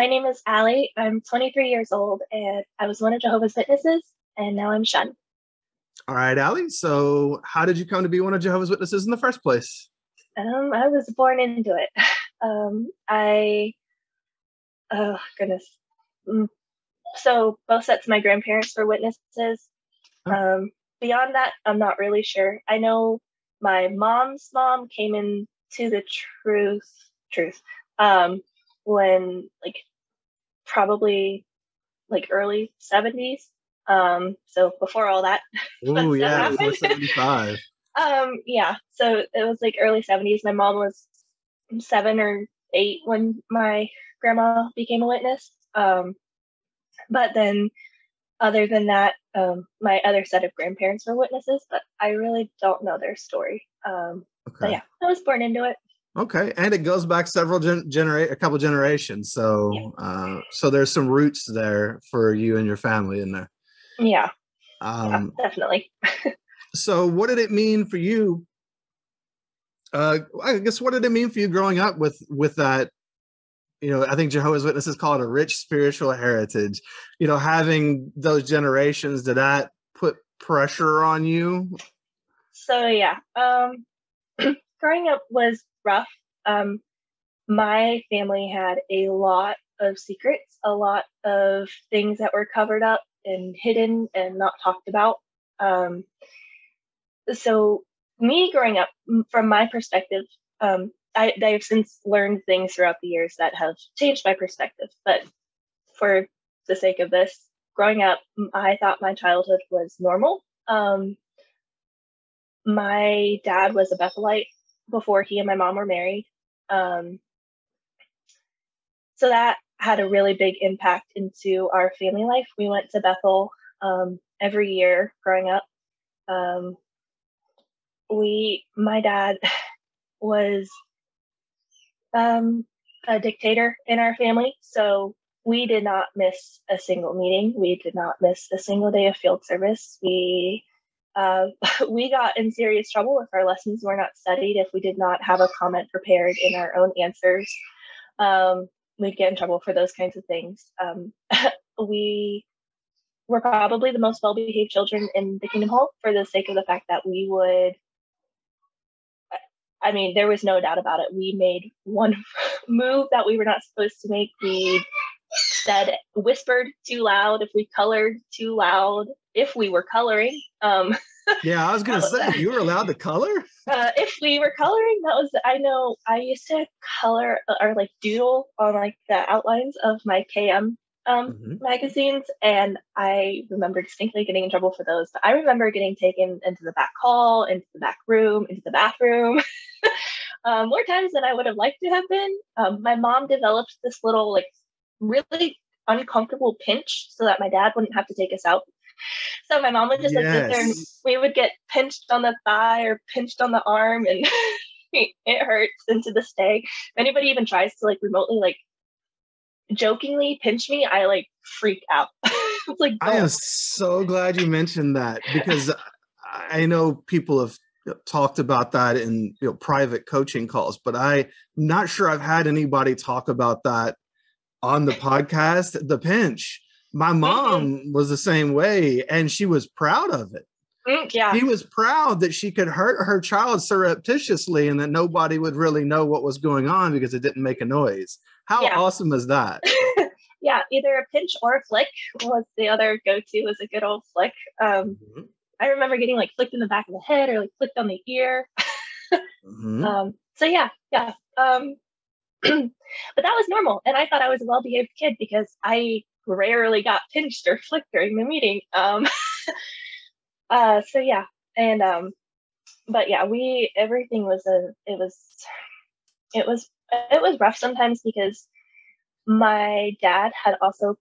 My name is Allie. I'm 23 years old, and I was one of Jehovah's Witnesses, and now I'm shunned. All right, Allie. So how did you come to be one of Jehovah's Witnesses in the first place? I was born into it. Oh goodness. Mm, So both sets of my grandparents were witnesses. Oh, Beyond that, I'm not really sure. I know my mom's mom came into the truth, when probably early 70s. So before all that, ooh, stuff yeah, before happened. 75. Yeah, so it was early 70s. My mom was 7 or 8 when my grandma became a witness. But then other than that, my other set of grandparents were witnesses, but I really don't know their story. But Okay. yeah, I was born into it. Okay. And it goes back several a couple generations. Yeah. So there's some roots there for you and your family in there. Yeah, Um, definitely. so what did it mean for you? I guess what did it mean for you growing up with that? I think Jehovah's Witnesses call it a rich spiritual heritage. Having those generations, did that put pressure on you? So yeah, growing up was rough. Um, my family had a lot of secrets, a lot of things that were covered up and hidden and not talked about. Um, so me growing up, from my perspective, I've since learned things throughout the years that have changed my perspective. But for the sake of this, growing up, I thought my childhood was normal. My dad was a Bethelite before he and my mom were married. Um, so that had a really big impact into our family life. We went to Bethel every year growing up. Um, my dad was a dictator in our family, so we did not miss a single meeting. We did not miss a single day of field service. We got in serious trouble if our lessons were not studied, if we did not have a comment prepared in our own answers. We'd get in trouble for those kinds of things. We were probably the most well-behaved children in the Kingdom Hall for the sake of the fact that there was no doubt about it. We made one move that we were not supposed to make. We whispered too loud if we colored too loud, if we were coloring. Yeah, I was going to say, you were allowed to color? If we were coloring, I know I used to color or doodle on the outlines of my KM magazines, and I remember distinctly getting in trouble for those. But I remember getting taken into the back hall, into the back room, into the bathroom, more times than I would have liked to have been. My mom developed this little really uncomfortable pinch so that my dad wouldn't have to take us out. So my mom would just sit there, and we would get pinched on the thigh or pinched on the arm, and it hurts. And to this day, if anybody even tries to remotely jokingly pinch me, I freak out. It's I am so glad you mentioned that, because I know people have talked about that in private coaching calls, but I'm not sure I've had anybody talk about that on the podcast. The pinch. My mom was the same way, and she was proud of it. Yeah. She was proud that she could hurt her child surreptitiously and that nobody would really know what was going on because it didn't make a noise. How awesome is that? Yeah, either a pinch or a flick was the other go-to, was a good old flick. I remember getting flicked in the back of the head or flicked on the ear. So yeah. But that was normal, and I thought I was a well-behaved kid because I rarely got pinched or flicked during the meeting. So yeah, and but yeah, everything was it was rough sometimes because my dad had also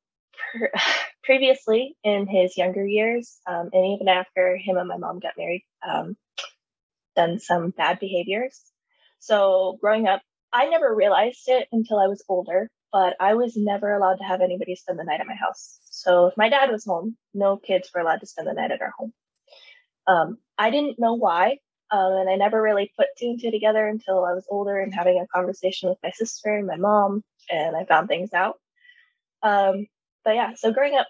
previously in his younger years, and even after him and my mom got married, done some bad behaviors. So growing up, I never realized it until I was older, but I was never allowed to have anybody spend the night at my house. So if my dad was home, no kids were allowed to spend the night at our home. I didn't know why, and I never really put two and two together until I was older and having a conversation with my sister and my mom, and I found things out. But yeah, so growing up,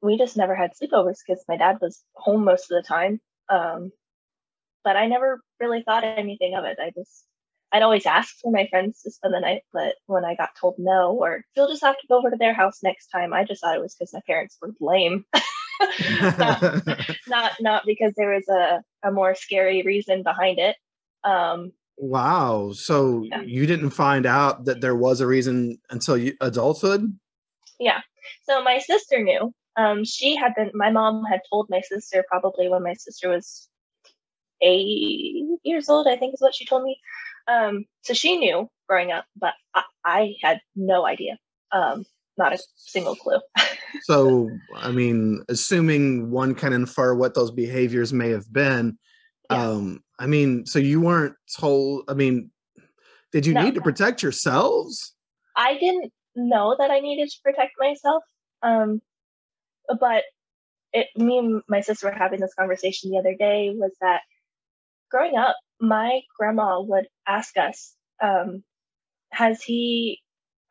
we just never had sleepovers because my dad was home most of the time. But I never really thought anything of it. I'd always ask for my friends to spend the night, but when I got told no, or you'll just have to go over to their house next time, I just thought it was because my parents were lame. not, not because there was a more scary reason behind it. Wow. So Yeah. you didn't find out that there was a reason until adulthood? Yeah. So my sister knew. My mom had told my sister probably when my sister was 8 years old, I think is what she told me. So she knew growing up, but I had no idea. Not a single clue. So, I mean, assuming one can infer what those behaviors may have been, Yeah. I mean, so you weren't told, I mean, did you No, need to protect yourselves? I didn't know that I needed to protect myself. But me and my sister were having this conversation the other day, was that growing up, my grandma would ask us, are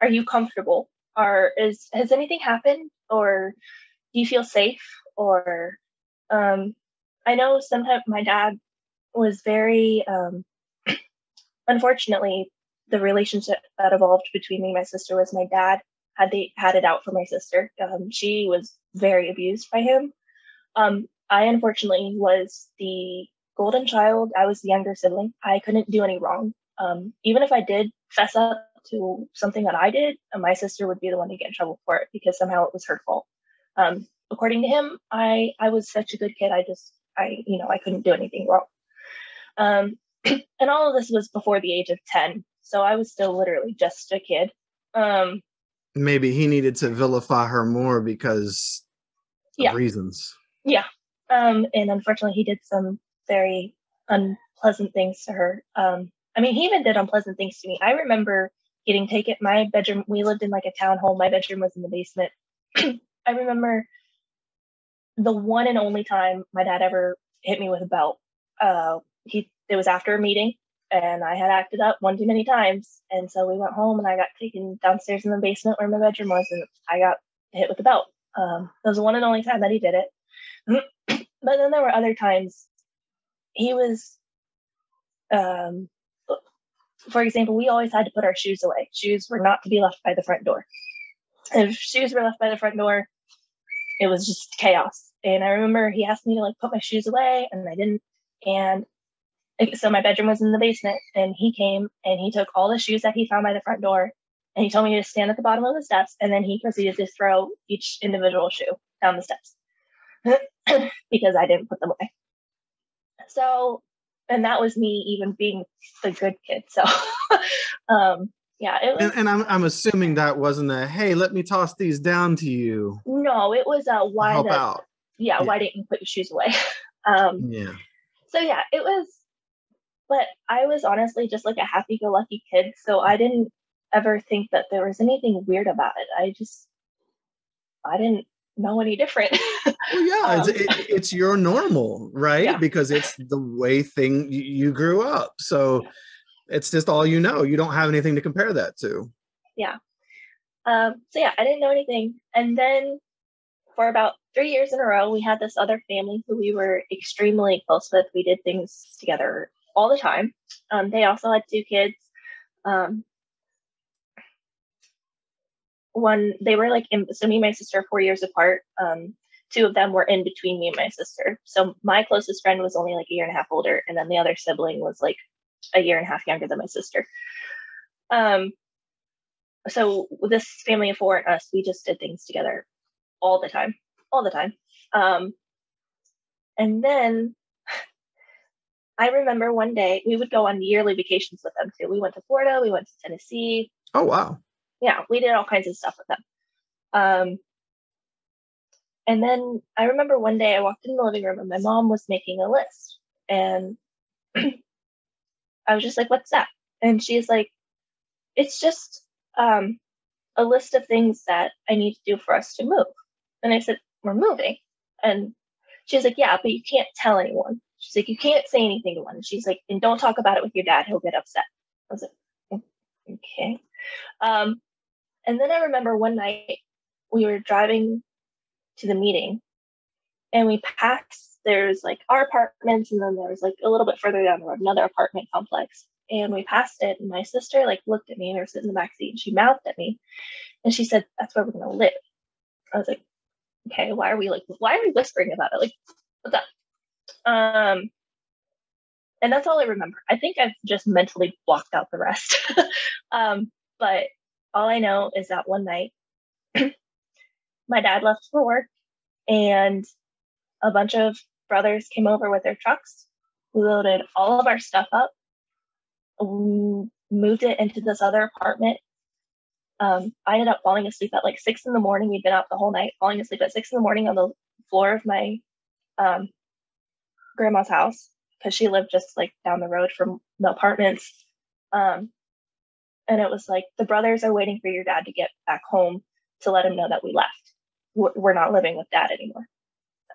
you comfortable? Has anything happened? Or do you feel safe? Or, I know sometimes my dad was very, unfortunately, the relationship that evolved between me and my sister was my dad had it out for my sister. She was very abused by him. I unfortunately was the golden child. I was the younger sibling. I couldn't do any wrong. Even if I did fess up to something that I did, my sister would be the one to get in trouble for it because somehow it was her fault. According to him, I was such a good kid. I couldn't do anything wrong. And all of this was before the age of 10. So I was still literally just a kid. Maybe he needed to vilify her more because of reasons. Yeah. And unfortunately, he did some very unpleasant things to her. I mean, he even did unpleasant things to me. I remember getting taken. My bedroom, we lived in like a townhome. My bedroom was in the basement. I remember the one and only time my dad ever hit me with a belt. It was after a meeting, and I had acted up one too many times. And so we went home, and I got taken downstairs in the basement where my bedroom was, and I got hit with the belt. That was the one and only time that he did it. But then there were other times he was, for example, we always had to put our shoes away. Shoes were not to be left by the front door. If shoes were left by the front door, it was just chaos. And I remember he asked me to like put my shoes away, and I didn't. And so my bedroom was in the basement, and he came and he took all the shoes that he found by the front door, and he told me to stand at the bottom of the steps, and then he proceeded to throw each individual shoe down the steps because I didn't put them away. So, and that was me even being the good kid. So, yeah, it was. And I'm assuming that wasn't a, hey, let me toss these down to you. No, it was a why help out. Yeah, why didn't you put your shoes away? Yeah. So yeah, it was. But I was honestly just like a happy-go-lucky kid, so I didn't ever think that there was anything weird about it. I didn't know any different. Well, yeah, it's your normal, right? Yeah. Because it's the way you grew up. So it's just all you know. You don't have anything to compare that to. Yeah. So yeah, I didn't know anything. And then for about 3 years in a row, we had this other family who we were extremely close with. We did things together all the time. They also had 2 kids. They were like, so me and my sister are 4 years apart. 2 of them were in between me and my sister. So my closest friend was only like a year and a half older, and then the other sibling was like a year and a half younger than my sister. So this family of 4 and us, we just did things together all the time. And then I remember one day we would go on yearly vacations with them too. We went to Florida, we went to Tennessee. Oh, wow. Yeah, we did all kinds of stuff with them. And then I remember one day I walked in the living room and my mom was making a list. And I was just like, what's that? And she's like, it's just a list of things that I need to do for us to move. And I said, we're moving. And she's like, yeah, but you can't tell anyone. She's like, you can't say anything to one. And she's like, and don't talk about it with your dad. He'll get upset. I was like, okay. And then I remember one night we were driving to the meeting and we passed, there's like our apartments, and then there was like a little bit further down the road, another apartment complex. And we passed it, and my sister like looked at me, and we were sitting in the back seat, and she mouthed at me, and she said, "That's where we're gonna live." I was like, "Okay, why are we whispering about it? Like, what's up?" And that's all I remember. I think I've just mentally blocked out the rest. But all I know is that one night, my dad left for work, and a bunch of brothers came over with their trucks. We loaded all of our stuff up, moved it into this other apartment. I ended up falling asleep at like 6 a.m. We'd been out the whole night, falling asleep at 6 a.m. on the floor of my grandma's house, because she lived just like down the road from the apartments. And it was like, the brothers are waiting for your dad to get back home to let him know that we left. We're not living with dad anymore.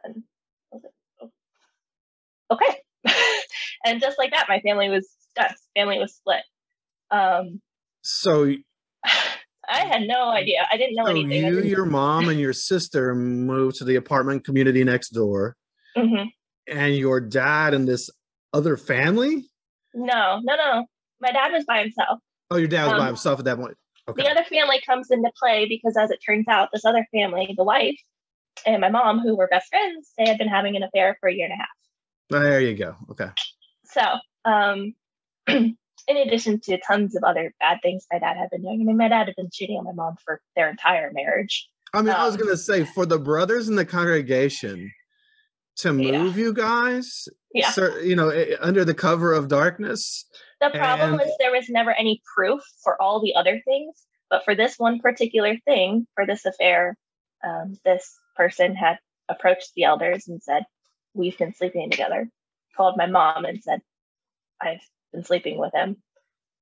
And I was like, oh, okay. And just like that, my family was done. Family was split. So I had no idea. I didn't know anything. You, your mom, and your sister moved to the apartment community next door. Mm-hmm. And your dad and this other family? No. My dad was by himself. Oh, your dad was by himself at that point. Okay. The other family comes into play because, as it turns out, this other family, the wife and my mom, who were best friends, they had been having an affair for a year and a half. There you go. Okay. So, in addition to tons of other bad things my dad had been doing, I mean, my dad had been cheating on my mom for their entire marriage. I mean, I was going to say, for the brothers in the congregation to move you guys, under the cover of darkness. The problem was there was never any proof for all the other things, but for this one particular thing, for this affair, this person had approached the elders and said, "We've been sleeping together." Called my mom and said, "I've been sleeping with him."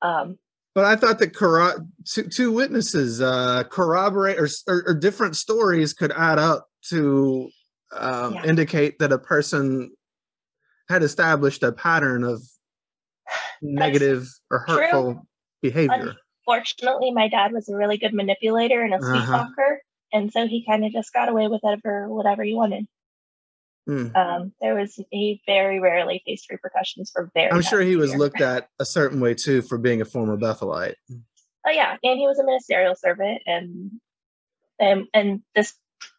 But I thought that two witnesses corroborate or different stories could add up to indicate that a person had established a pattern of negative or hurtful behavior. Unfortunately, my dad was a really good manipulator and a sweet talker, and so he kind of just got away with whatever he wanted. He very rarely faced repercussions for I'm sure he was looked at a certain way too for being a former Bethelite. Oh yeah, and he was a ministerial servant, and this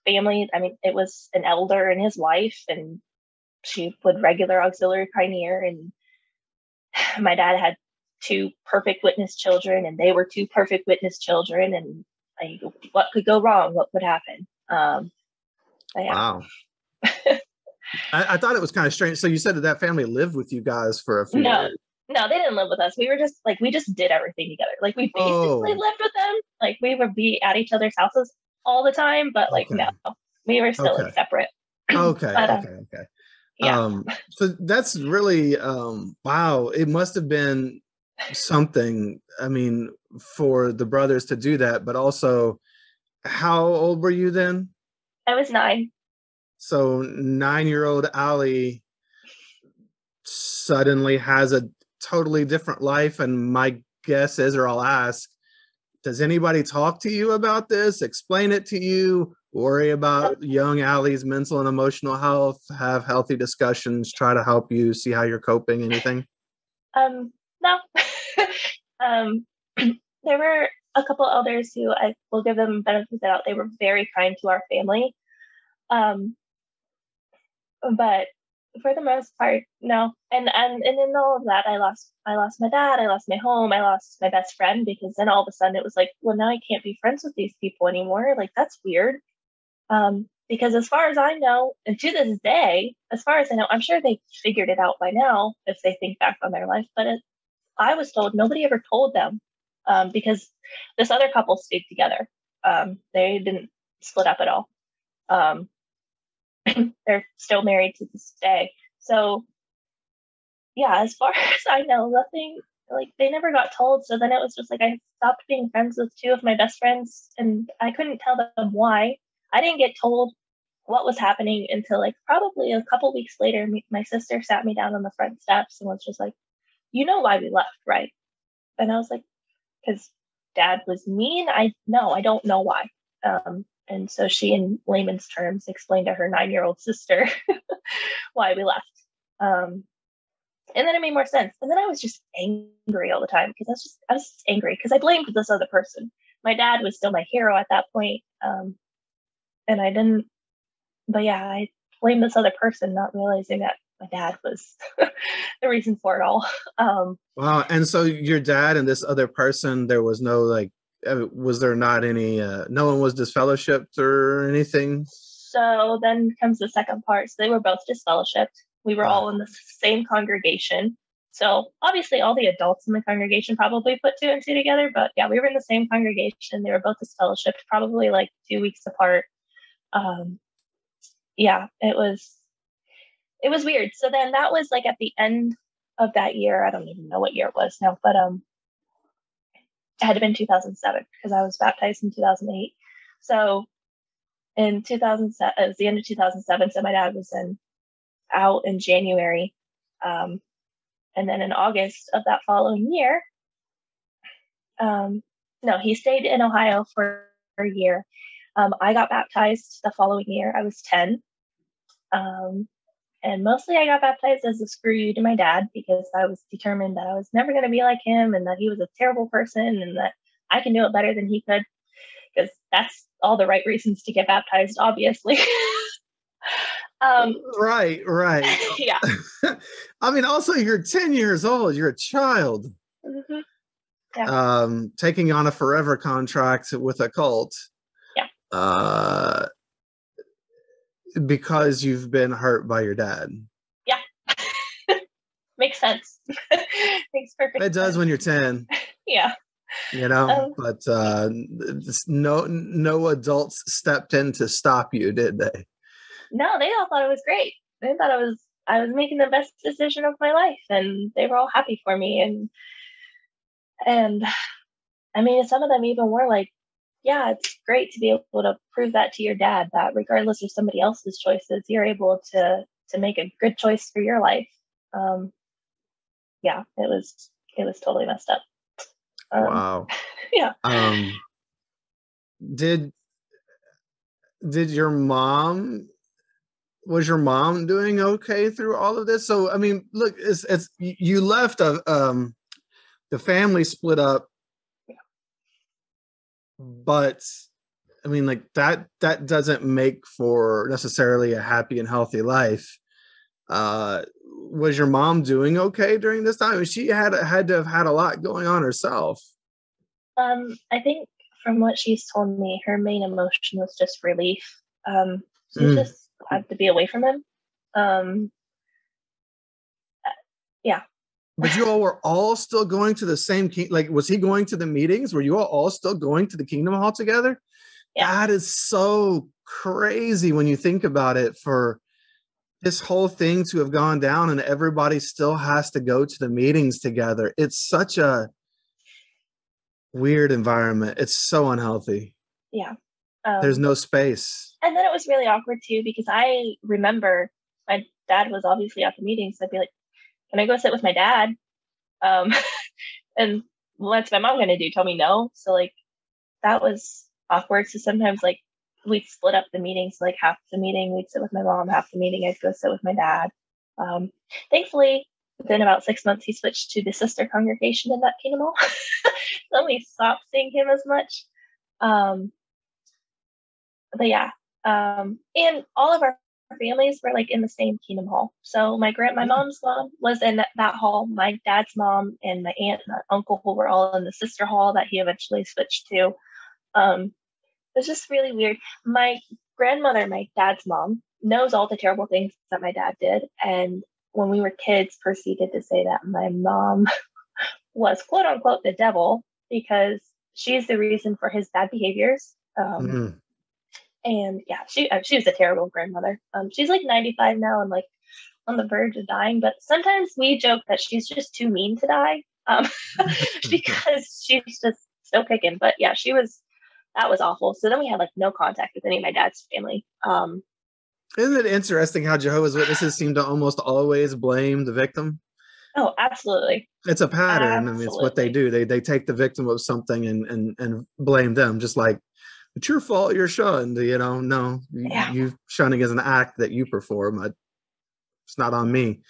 family, I mean, it was an elder and his wife, and she would regular auxiliary pioneer, and my dad had 2 perfect witness children, and they were 2 perfect witness children, and what could go wrong? What could happen? Wow. I thought it was kind of strange. So you said that family lived with you guys for a few years. No, they didn't live with us. We were just like, we just did everything together. Like, we basically lived with them. Like, we would be at each other's houses all the time, but like, no, we were still like, separate. Okay. Yeah. So that's really, wow. It must have been something, I mean, for the brothers to do that, but also, how old were you then? I was 9. So 9-year-old Allie suddenly has a totally different life. And my guess is, or I'll ask, does anybody talk to you about this? Explain it to you? Worry about young Allie's mental and emotional health? Have healthy discussions? Try to help you see how you're coping? Anything? No. There were a couple elders who, I will give them benefit of the doubt, they were very kind to our family. But for the most part, no. And in all of that, I lost my dad, I lost my home, I lost my best friend, because then all of a sudden it was like, well, now I can't be friends with these people anymore. Like, that's weird. Because as far as I know, and to this day, as far as I know, I'm sure they figured it out by now if they think back on their life. But I was told nobody ever told them, because this other couple stayed together. They didn't split up at all. They're still married to this day. So yeah, as far as I know, nothing, like, they never got told. So then it was just like, I stopped being friends with 2 of my best friends, and I couldn't tell them why. I didn't get told what was happening until like probably a couple weeks later. My sister sat me down on the front steps and was just like, "You know why we left, right?" And I was like, "Because dad was mean. I don't know why. And so she, in layman's terms, explained to her 9-year-old sister why we left. And then it made more sense. And then I was just angry all the time because I was just angry because I blamed this other person. My dad was still my hero at that point. And I didn't, but yeah, I blamed this other person, not realizing that my dad was the reason for it all. Wow. And so your dad and this other person, there was no like, was there not any, no one was disfellowshipped or anything? So then comes the second part. So they were both disfellowshipped. We were all in the same congregation. So obviously all the adults in the congregation probably put 2 and 2 together, but yeah, we were in the same congregation. They were both disfellowshipped, probably like 2 weeks apart. Yeah, it was weird. So then that was like at the end of that year. I don't even know what year it was now, but it had to have been 2007 because I was baptized in 2008. So in 2007, it was the end of 2007. So my dad was out in January. And then in August of that following year, no, he stayed in Ohio for a year. I got baptized the following year. I was 10. And mostly I got baptized as a screw you to my dad because I was determined that I was never going to be like him and that he was a terrible person and that I can do it better than he could, because that's all the right reasons to get baptized, obviously. Right. Yeah. I mean, also you're 10 years old, you're a child. Mm-hmm. Yeah. Taking on a forever contract with a cult. Yeah. Because you've been hurt by your dad. Yeah. Makes sense. Makes perfect sense. It does when you're 10. Yeah. You know, but no adults stepped in to stop you, did they? No, they all thought it was great. They thought I was making the best decision of my life, and they were all happy for me. And I mean, some of them even were like, yeah, it's great to be able to prove that to your dad, that regardless of somebody else's choices, you're able to make a good choice for your life. Yeah, it was totally messed up. Wow. Yeah. Did your mom, was your mom doing okay through all of this? So, I mean, look, it's you left the family split up, but I mean, like that doesn't make for necessarily a happy and healthy life. Was your mom doing okay during this time? I mean, she had to have had a lot going on herself. I think from what she's told me, her main emotion was just relief. She just had to be away from him. Yeah. But you all were all still going to the same like, was he going to the meetings? Were you all still going to the Kingdom Hall together? Yeah. That is so crazy when you think about it, for this whole thing to have gone down and everybody still has to go to the meetings together. It's such a weird environment. It's so unhealthy. Yeah. There's no space. And then it was really awkward too, because I remember my dad was obviously at the meetings. I'd be like, can I go sit with my dad? And what's my mom going to do? Tell me no? So like, that was awkward. So sometimes like we'd split up the meetings, like half the meeting we'd sit with my mom, half the meeting I'd go sit with my dad. Thankfully, within about 6 months, he switched to the sister congregation in that Kingdom Hall. So we stopped seeing him as much. But yeah, and all of our families were like in the same Kingdom Hall. So my mom's mom was in that hall. My dad's mom and my aunt and my uncle were all in the sister hall that he eventually switched to. It's just really weird. My grandmother, my dad's mom, knows all the terrible things that my dad did, and when we were kids, proceeded to say that my mom was quote unquote the devil because she's the reason for his bad behaviors. And yeah, she was a terrible grandmother. She's like 95 now and like on the verge of dying, but sometimes we joke that she's just too mean to die, because she's just still kicking. But yeah, that was awful. So then we had like no contact with any of my dad's family. Isn't it interesting how Jehovah's Witnesses seem to almost always blame the victim? Oh, absolutely. It's a pattern. I mean, it's what they Absolutely. do. They take the victim of something and blame them, just like it's your fault, you're shunned. No, Yeah. you shunning is an act that you perform. It's not on me.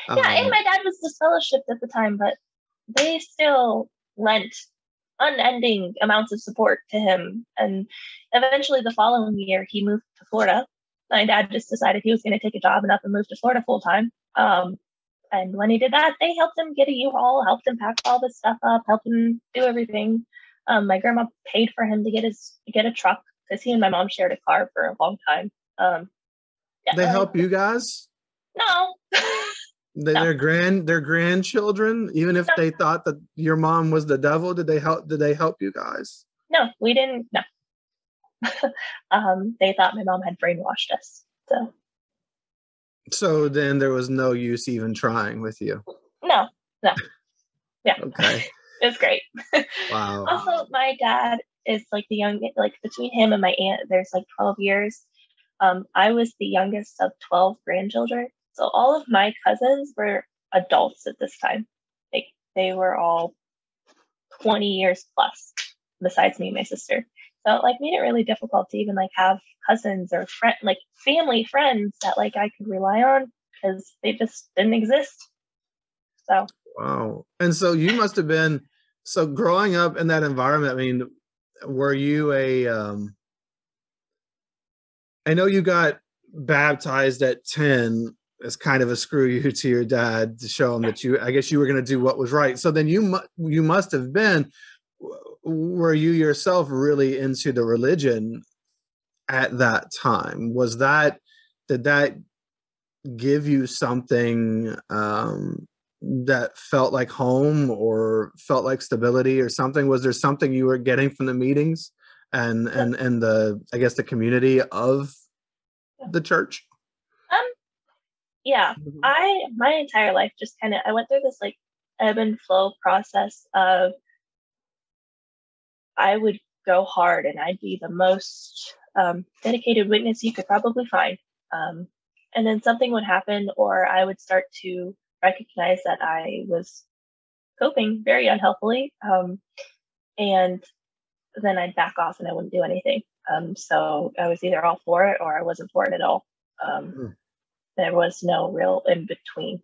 Yeah, and Um, my dad was disfellowshipped at the time, but they still lent unending amounts of support to him. And eventually, the following year, he moved to Florida. My dad just decided he was going to take a job and up and move to Florida full time. And when he did that, they helped him get a U-Haul, helped him pack all this stuff up, helped him do everything. My grandma paid for him to get a truck because he and my mom shared a car for a long time. Yeah, they help you guys. no, no, Their grandchildren, even if no, they thought that your mom was the devil, did they help you guys? no, we didn't. No, they thought my mom had brainwashed us. So then there was no use even trying with you. No, no, yeah, Okay. it's great. Wow. Also, my dad is like like between him and my aunt, there's like 12 years. I was the youngest of 12 grandchildren. So all of my cousins were adults at this time. Like they were all 20 years plus, besides me and my sister. So it like made it really difficult to even like have cousins or family friends that like I could rely on because they just didn't exist. So Wow. And so you must have been, so growing up in that environment, I mean, were you I know you got baptized at 10 as kind of a screw you to your dad to show him that I guess you were going to do what was right. So then you must have been, were you yourself really into the religion at that time? Did that give you something that felt like home or felt like stability or something? Was there something you were getting from the meetings and the, I guess, the community of the church? um yeah, my entire life just kind of I went through this like ebb and flow process of I would go hard and I'd be the most dedicated witness you could probably find. Um, and then something would happen, or I would start to recognize that I was coping very unhealthily. And then I'd back off and I wouldn't do anything. So I was either all for it or I wasn't for it at all. Um, Hmm. there was no real in between.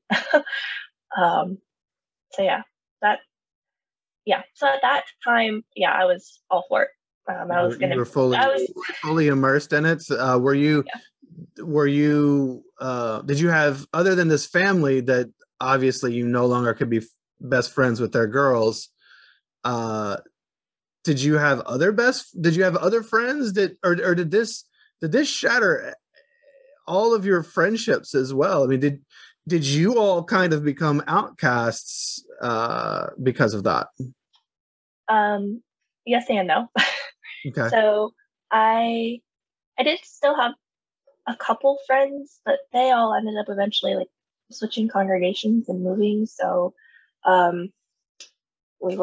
um, so yeah, that so at that time, yeah, I was all for it. I was You gonna, were I was, fully immersed in it. yeah. Did you have, other than this family that obviously you no longer could be best friends with their girls, uh, did you have other friends or did this shatter all of your friendships as well? I mean, did you all kind of become outcasts because of that? Yes and no. Okay. So I, I did still have a couple friends, but they all ended up eventually like switching congregations and moving. So, um, we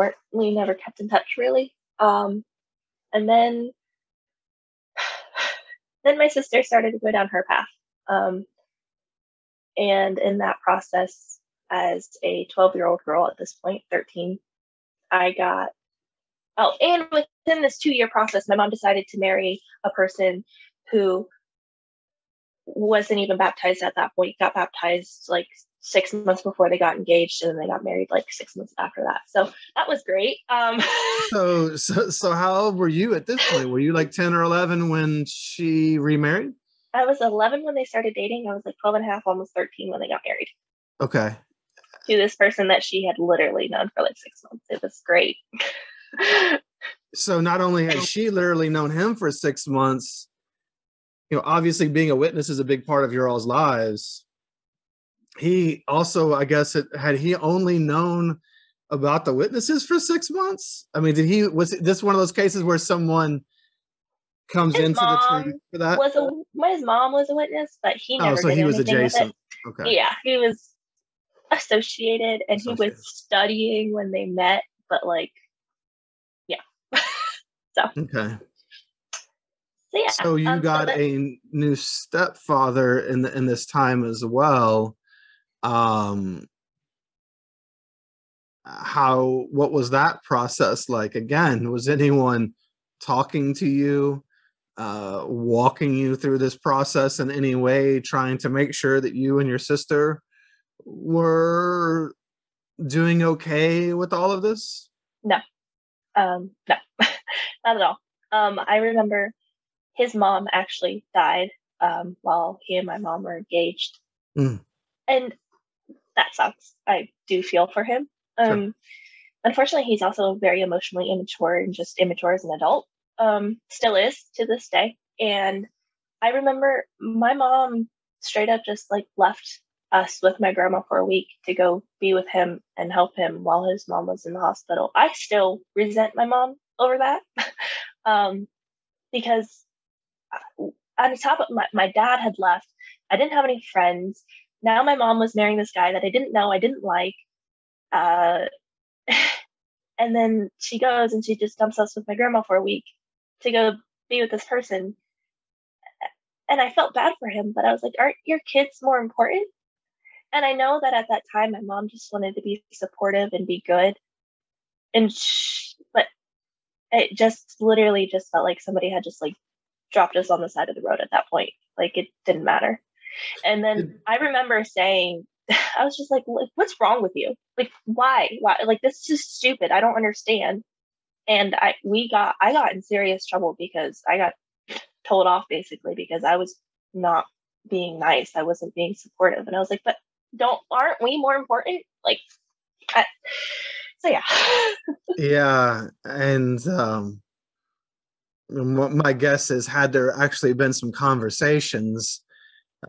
never kept in touch really. And then my sister started to go down her path. Um, and in that process, as a 12-year-old girl at this point, 13, I got, oh, and within this 2-year process, my mom decided to marry a person who wasn't even baptized at that point, got baptized like 6 months before they got engaged, and then they got married like 6 months after that. So that was great. So how old were you at this point? Were you like 10 or 11 when she remarried? I was 11 when they started dating. I was like 12 and a half, almost 13 when they got married Okay. to this person that she had literally known for like 6 months. It was great. So not only had she literally known him for 6 months, obviously being a witness is a big part of your all's lives. He also, I guess, had he only known about the witnesses for 6 months? I mean, was this one of those cases where someone comes His into the truth mom for that? his mom was a witness, but he Oh, never so did he was anything with it. adjacent. Okay. Yeah, he was associated and he was Associated. studying when they met, but like, yeah. so Okay. so yeah. So you So got that a new stepfather in this time as well. Um, what was that process like? Again, was anyone talking to you, walking you through this process in any way, trying to make sure that you and your sister were doing okay with all of this? No, no, not at all. I remember his mom actually died while he and my mom were engaged. Mm. And that sucks. I do feel for him. Sure. Unfortunately, he's also very emotionally immature and just immature as an adult. Still is to this day. And I remember my mom straight up just like left us with my grandma for a week to go be with him and help him while his mom was in the hospital. I still resent my mom over that because on top of my dad had left. I didn't have any friends. Now my mom was marrying this guy that I didn't know, I didn't like. And then she goes and she just dumps us with my grandma for a week to go be with this person. And I felt bad for him, but I was like, aren't your kids more important? And I know that at that time, my mom just wanted to be supportive and be good. But it just literally just felt like somebody had just like dropped us on the side of the road at that point. Like it didn't matter. And then I remember saying, I was just like, what's wrong with you? Like, why? Like, this is just stupid. I don't understand. And I got in serious trouble because I got told off basically because I was not being nice. I wasn't being supportive. And I was like, but aren't we more important? Like, so yeah. Yeah. And my guess is, had there actually been some conversations,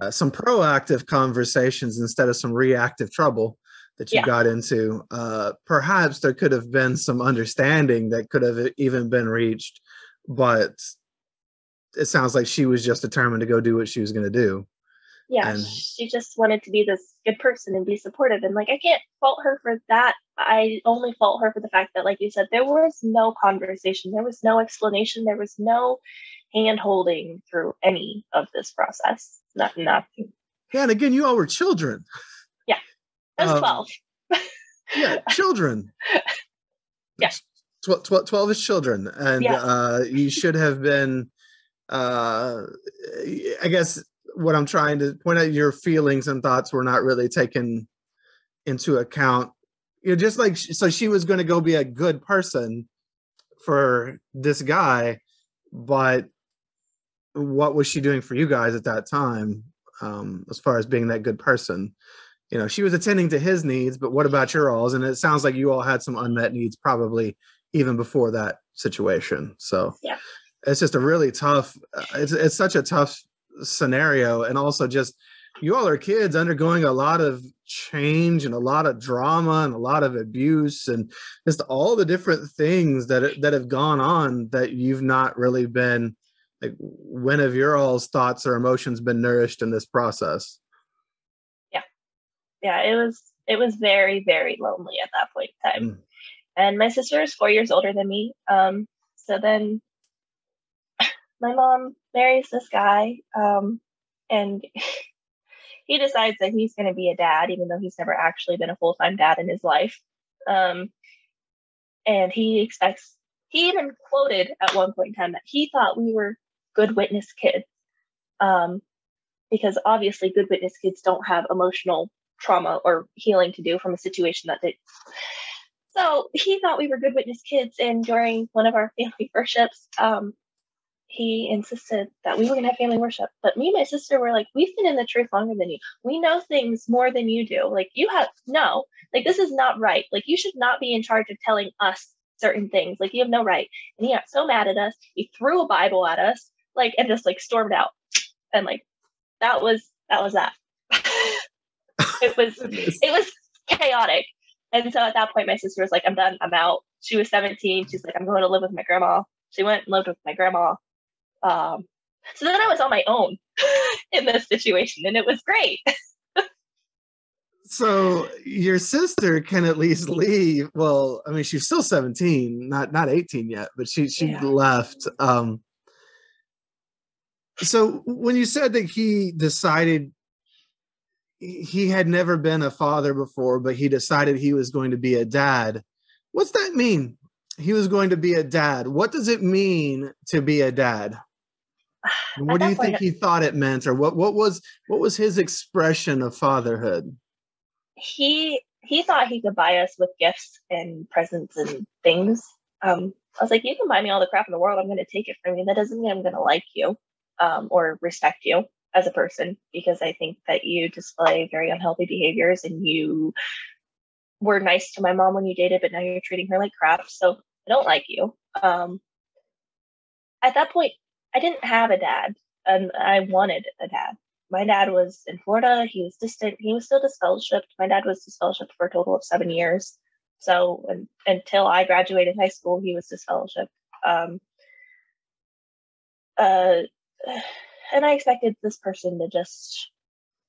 some proactive conversations instead of some reactive trouble that you got into, perhaps there could have been some understanding that could have even been reached. But it sounds like she was just determined to go do what she was going to do. Yeah, and she just wanted to be this good person and be supportive. And like, I can't fault her for that. I only fault her for the fact that, like you said, there was no conversation. There was no explanation. There was no hand holding through any of this process. Nothing. Yeah, and again, you all were children. Yeah, I was 12. Yeah, children. Yeah. 12 is children. And you should have been, I guess, what I'm trying to point out, your feelings and thoughts were not really taken into account. You're just like, so she was going to go be a good person for this guy, but what was she doing for you guys at that time? As far as being that good person, you know, she was attending to his needs, but what about your alls? And it sounds like you all had some unmet needs probably even before that situation. So yeah, it's just a really tough, it's such a tough scenario. And also just, you all are kids undergoing a lot of change and a lot of drama and a lot of abuse and just all the different things that have gone on that you've not really been, like, when have your all's thoughts or emotions been nourished in this process? Yeah, it was very, very lonely at that point in time. And my sister is 4 years older than me. So then my mom marries this guy, and he decides that he's going to be a dad, even though he's never actually been a full-time dad in his life. And he even quoted at one point in time that he thought we were good witness kids. Because obviously good witness kids don't have emotional trauma or healing to do from a situation that they. So he thought we were good witness kids. And during one of our family worships, he insisted that we were going to have family worship. But me and my sister were like, we've been in the truth longer than you. We know things more than you do. Like, this is not right. Like, you should not be in charge of telling us certain things. Like, you have no right. And he got so mad at us. He threw a Bible at us, like, and just like stormed out. And like, that was that. It was chaotic. And so at that point, my sister was like, I'm done. I'm out. She was 17. She's like, I'm going to live with my grandma. She went and lived with my grandma. So then I was on my own in this situation, and it was great. So your sister can at least leave. Well, I mean, she's still 17, not 18 yet, but she left. So when you said that he decided he had never been a father before, but he decided he was going to be a dad. What's that mean? He was going to be a dad. What does it mean to be a dad? And what At do you that point, think he thought it meant, or what was his expression of fatherhood? he thought he could buy us with gifts and presents and things. I was like, you can buy me all the crap in the world. I'm going to take it from you. That doesn't mean I'm going to like you or respect you as a person, because I think that you display very unhealthy behaviors, and you were nice to my mom when you dated, but now you're treating her like crap. So I don't like you. At that point, I didn't have a dad, and I wanted a dad. My dad was in Florida. He was distant. He was still disfellowshipped. My dad was disfellowshipped for a total of 7 years. So until I graduated high school, he was disfellowshipped. Uh, and I expected this person to just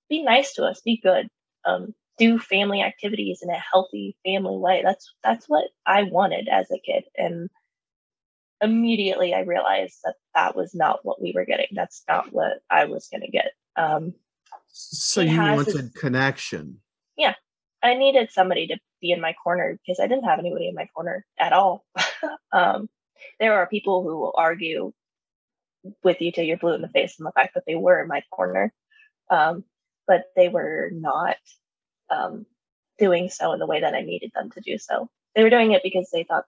be nice to us, be good, do family activities in a healthy family way. That's what I wanted as a kid, and immediately I realized that that was not what we were getting. That's not what I was going to get. So you wanted connection. Yeah, I needed somebody to be in my corner because I didn't have anybody in my corner at all. There are people who will argue with you till you're blue in the face on the fact that they were in my corner, but they were not doing so in the way that I needed them to do so. They were doing it because they thought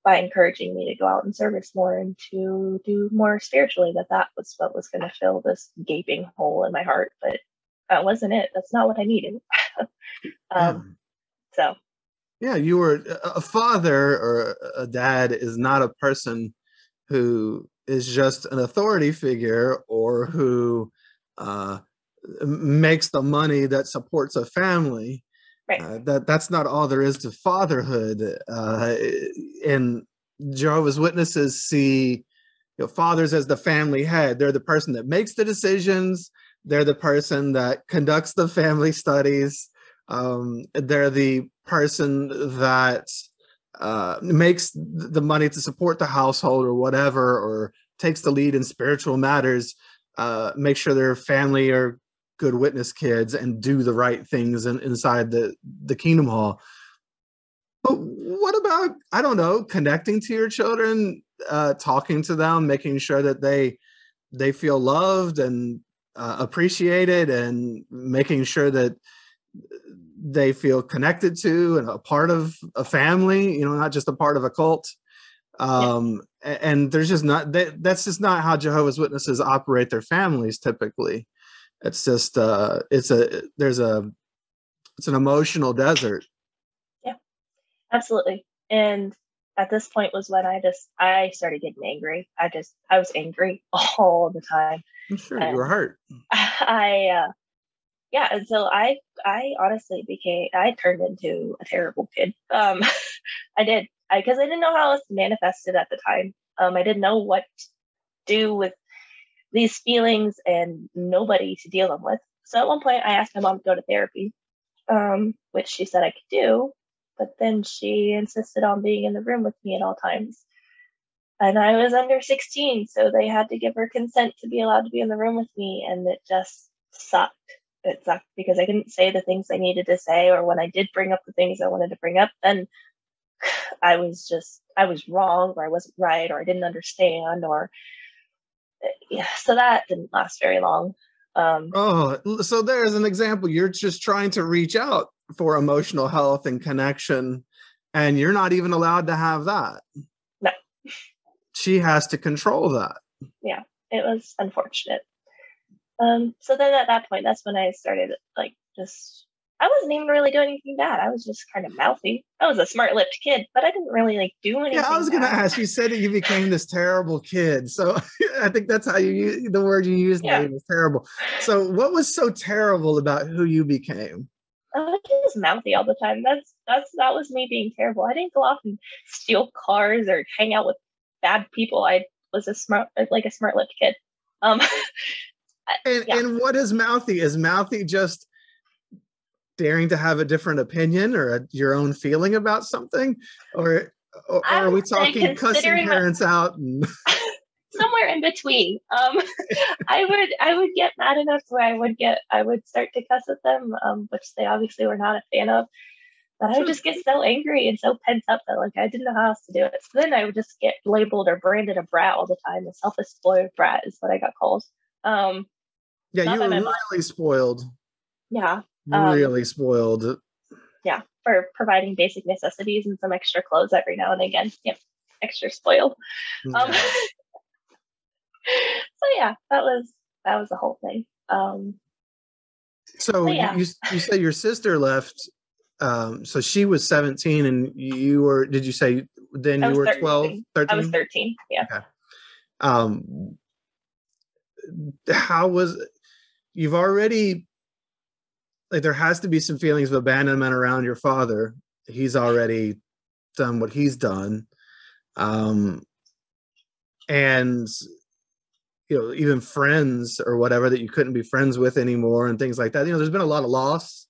by encouraging me to go out and service more and to do more spiritually, that was what was going to fill this gaping hole in my heart. But that wasn't it. That's not what I needed. So. Yeah, you were a father, or a dad is not a person who is just an authority figure, or who makes the money that supports a family. Right. That's not all there is to fatherhood. And Jehovah's Witnesses see fathers as the family head. They're the person that makes the decisions. They're the person that conducts the family studies. They're the person that makes the money to support the household or whatever, or takes the lead in spiritual matters, make sure their family are good witness kids and do the right things inside the Kingdom Hall. But what about, I don't know, connecting to your children, talking to them, making sure that they feel loved and appreciated, and making sure that they feel connected to and a part of a family, not just a part of a cult. And there's just not, that's just not how Jehovah's Witnesses operate their families typically. It's just it's an emotional desert. Yeah, absolutely. And at this point was when I started getting angry. I was angry all the time. I'm sure you were hurt. And so I honestly I turned into a terrible kid. I did, because I didn't know how else to manifest it at the time. I didn't know what to do with these feelings and nobody to deal them with. So at one point I asked my mom to go to therapy, which she said I could do, but then she insisted on being in the room with me at all times. And I was under 16, so they had to give her consent to be allowed to be in the room with me, and it just sucked. It sucked because I couldn't say the things I needed to say, or when I did bring up the things I wanted to bring up, then I was wrong, or I wasn't right, or I didn't understand, or so that didn't last very long. So there's an example. You're just trying to reach out for emotional health and connection, and you're not even allowed to have that. No. She has to control that. Yeah, it was unfortunate. So then at that point, that's when I started I wasn't even really doing anything bad. I was just kind of mouthy. I was a smart-lipped kid, but I didn't really do anything. Yeah, I was going to ask. You said that you became this terrible kid, so I think that's how you use the word you used. Yeah. Was terrible. So, what was so terrible about who you became? I was just mouthy all the time. That was me being terrible. I didn't go off and steal cars or hang out with bad people. I was a smart-lipped kid. And what is mouthy? Is mouthy just daring to have a different opinion or your own feeling about something, or are we talking cussing parents out? somewhere in between. I would get mad enough where I would start to cuss at them, which they obviously were not a fan of. But I would just get so angry and so pent up that like I didn't know how else to do it. So then I would just get labeled or branded a brat all the time. A self-spoiled brat is what I got called. Yeah, Not you by were my mom. really spoiled. Yeah. Really spoiled. Yeah, for providing basic necessities and some extra clothes every now and again. Yep, extra spoiled. Yeah. So yeah, that was the whole thing. So yeah. you said your sister left. So she was 17 and you were, did you say then you were 12, 13? I was 13. Yeah. Okay. How was, you've already, like, there has to be some feelings of abandonment around your father. He's already done what he's done. And even friends or whatever that you couldn't be friends with anymore and things like that. There's been a lot of loss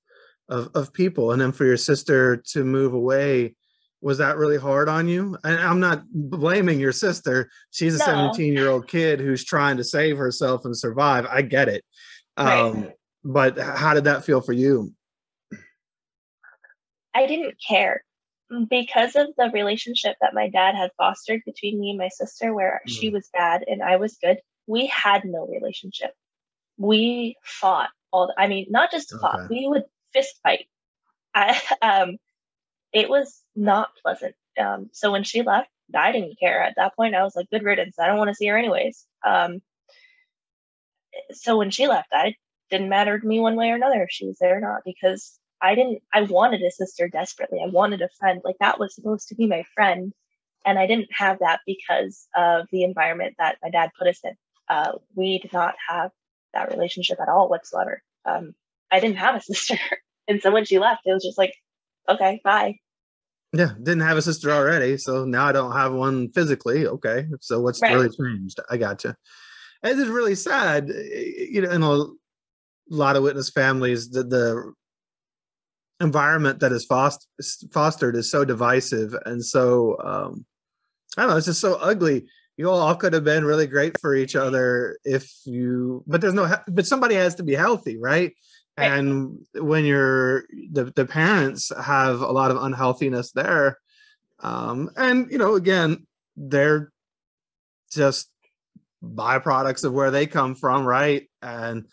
of people. And then for your sister to move away, was that really hard on you? And I'm not blaming your sister. She's a 17-year-old kid who's trying to save herself and survive. I get it. Right. But how did that feel for you? I didn't care because of the relationship that my dad had fostered between me and my sister, where she was bad and I was good. We had no relationship. We fought not just fought, we would fist fight. It was not pleasant. So when she left, I didn't care. At that point, I was like, good riddance. I don't want to see her anyways. So when she left, I didn't matter to me one way or another if she was there or not, because I wanted a sister desperately. I wanted a friend. Like, that was supposed to be my friend. And I didn't have that because of the environment that my dad put us in. We did not have that relationship at all whatsoever. I didn't have a sister. And so when she left, it was just like, okay, bye. Yeah, didn't have a sister already, so now I don't have one physically. Okay, so what's really changed? I gotcha. And it's really sad, in a lot of witness families, the environment that is fostered is so divisive and so I don't know, it's just so ugly. You all could have been really great for each other but somebody has to be healthy, right? And when the parents have a lot of unhealthiness there, and again, they're just byproducts of where they come from, right? And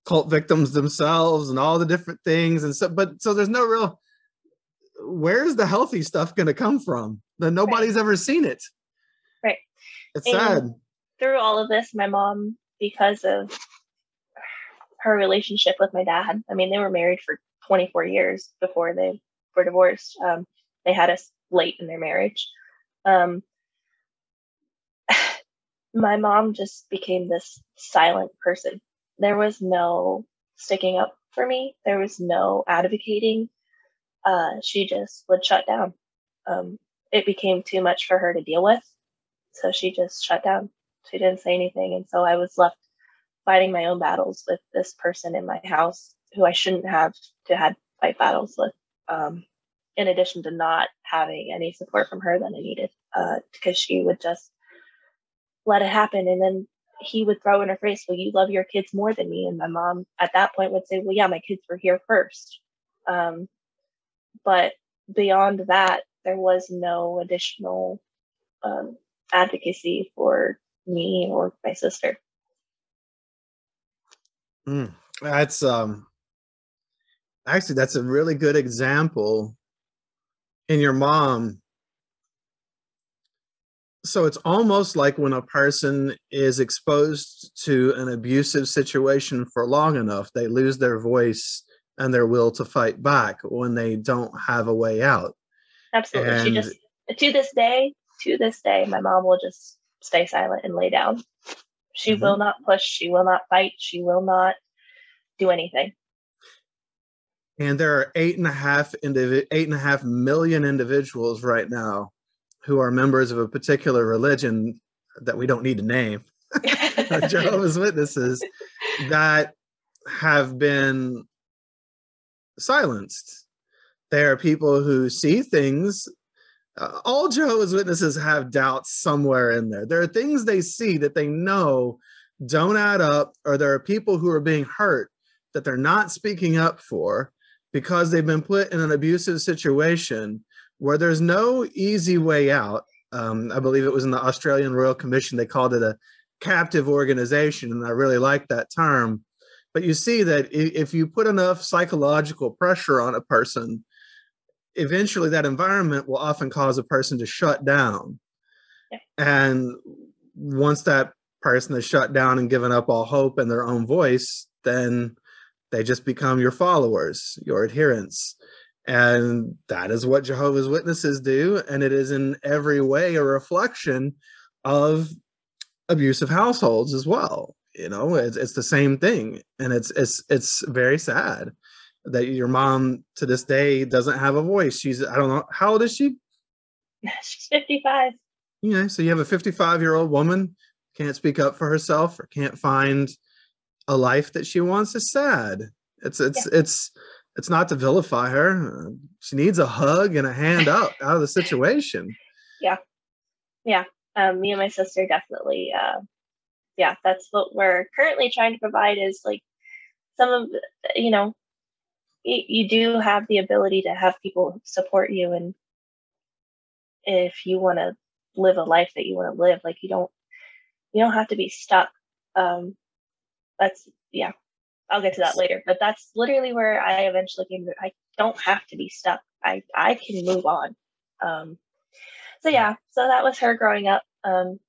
cult victims themselves and all the different things. And so there's no real, where's the healthy stuff going to come from? Then nobody's ever seen it. Right. It's sad. Through all of this, my mom, because of her relationship with my dad, I mean, they were married for 24 years before they were divorced. They had us late in their marriage. My mom just became this silent person. There was no sticking up for me. There was no advocating. She just would shut down. It became too much for her to deal with. So she just shut down. She didn't say anything. And so I was left fighting my own battles with this person in my house who I shouldn't have to had fight battles with. In addition to not having any support from her that I needed, because she would just let it happen. And then he would throw in her face, well, you love your kids more than me. And my mom at that point would say, well, yeah, my kids were here first. But beyond that, there was no additional advocacy for me or my sister. That's actually, that's a really good example in your mom. So it's almost like when a person is exposed to an abusive situation for long enough, they lose their voice and their will to fight back when they don't have a way out. Absolutely. And she just, to this day, my mom will just stay silent and lay down. She will not push. She will not fight. She will not do anything. And there are 8.5 million individuals right now who are members of a particular religion that we don't need to name, Jehovah's Witnesses, that have been silenced. There are people who see things All Jehovah's Witnesses have doubts somewhere in there. There are things they see that they know don't add up, or there are people who are being hurt that they're not speaking up for because they've been put in an abusive situation where there's no easy way out. I believe it was in the Australian Royal Commission, they called it a captive organization, and I really like that term. But you see that if you put enough psychological pressure on a person, eventually that environment will often cause a person to shut down. Yeah. And once that person has shut down and given up all hope and their own voice, then they just become your followers, your adherents. And that is what Jehovah's Witnesses do. And it is in every way a reflection of abusive households as well. You know, it's the same thing. And it's very sad that your mom to this day doesn't have a voice. She's, I don't know, how old is she? She's 55. Yeah, so you have a 55-year-old woman, can't speak up for herself or can't find a life that she wants. It's sad. It's not to vilify her. She needs a hug and a hand up out of the situation. Yeah. Me and my sister definitely. That's what we're currently trying to provide. Is like some of you do have the ability to have people support you, and if you want to live a life that you want to live, like you don't have to be stuck. That's I'll get to that later, but that's literally where I eventually came to. I don't have to be stuck. I can move on. So that was her growing up.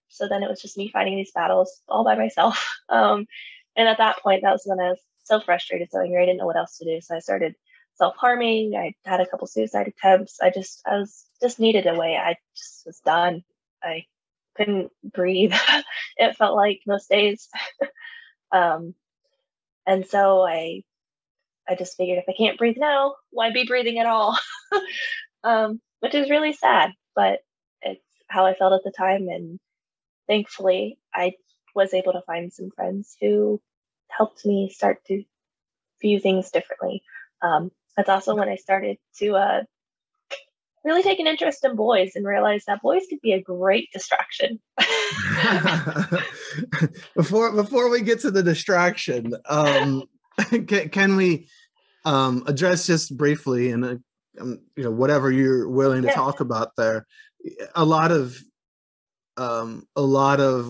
So then it was just me fighting these battles all by myself. And at that point, that was when I was so frustrated, so angry, I didn't know what else to do. So I started self-harming. I had a couple suicide attempts. I was just needed a way. I just was done. I couldn't breathe. It felt like most days. And so I just figured if I can't breathe now, why be breathing at all? Which is really sad, but it's how I felt at the time. And thankfully, I was able to find some friends who helped me start to view things differently. That's also when I started to really take an interest in boys and realize that boys could be a great distraction. Before we get to the distraction, can we address just briefly, and whatever you're willing to talk about there, a lot of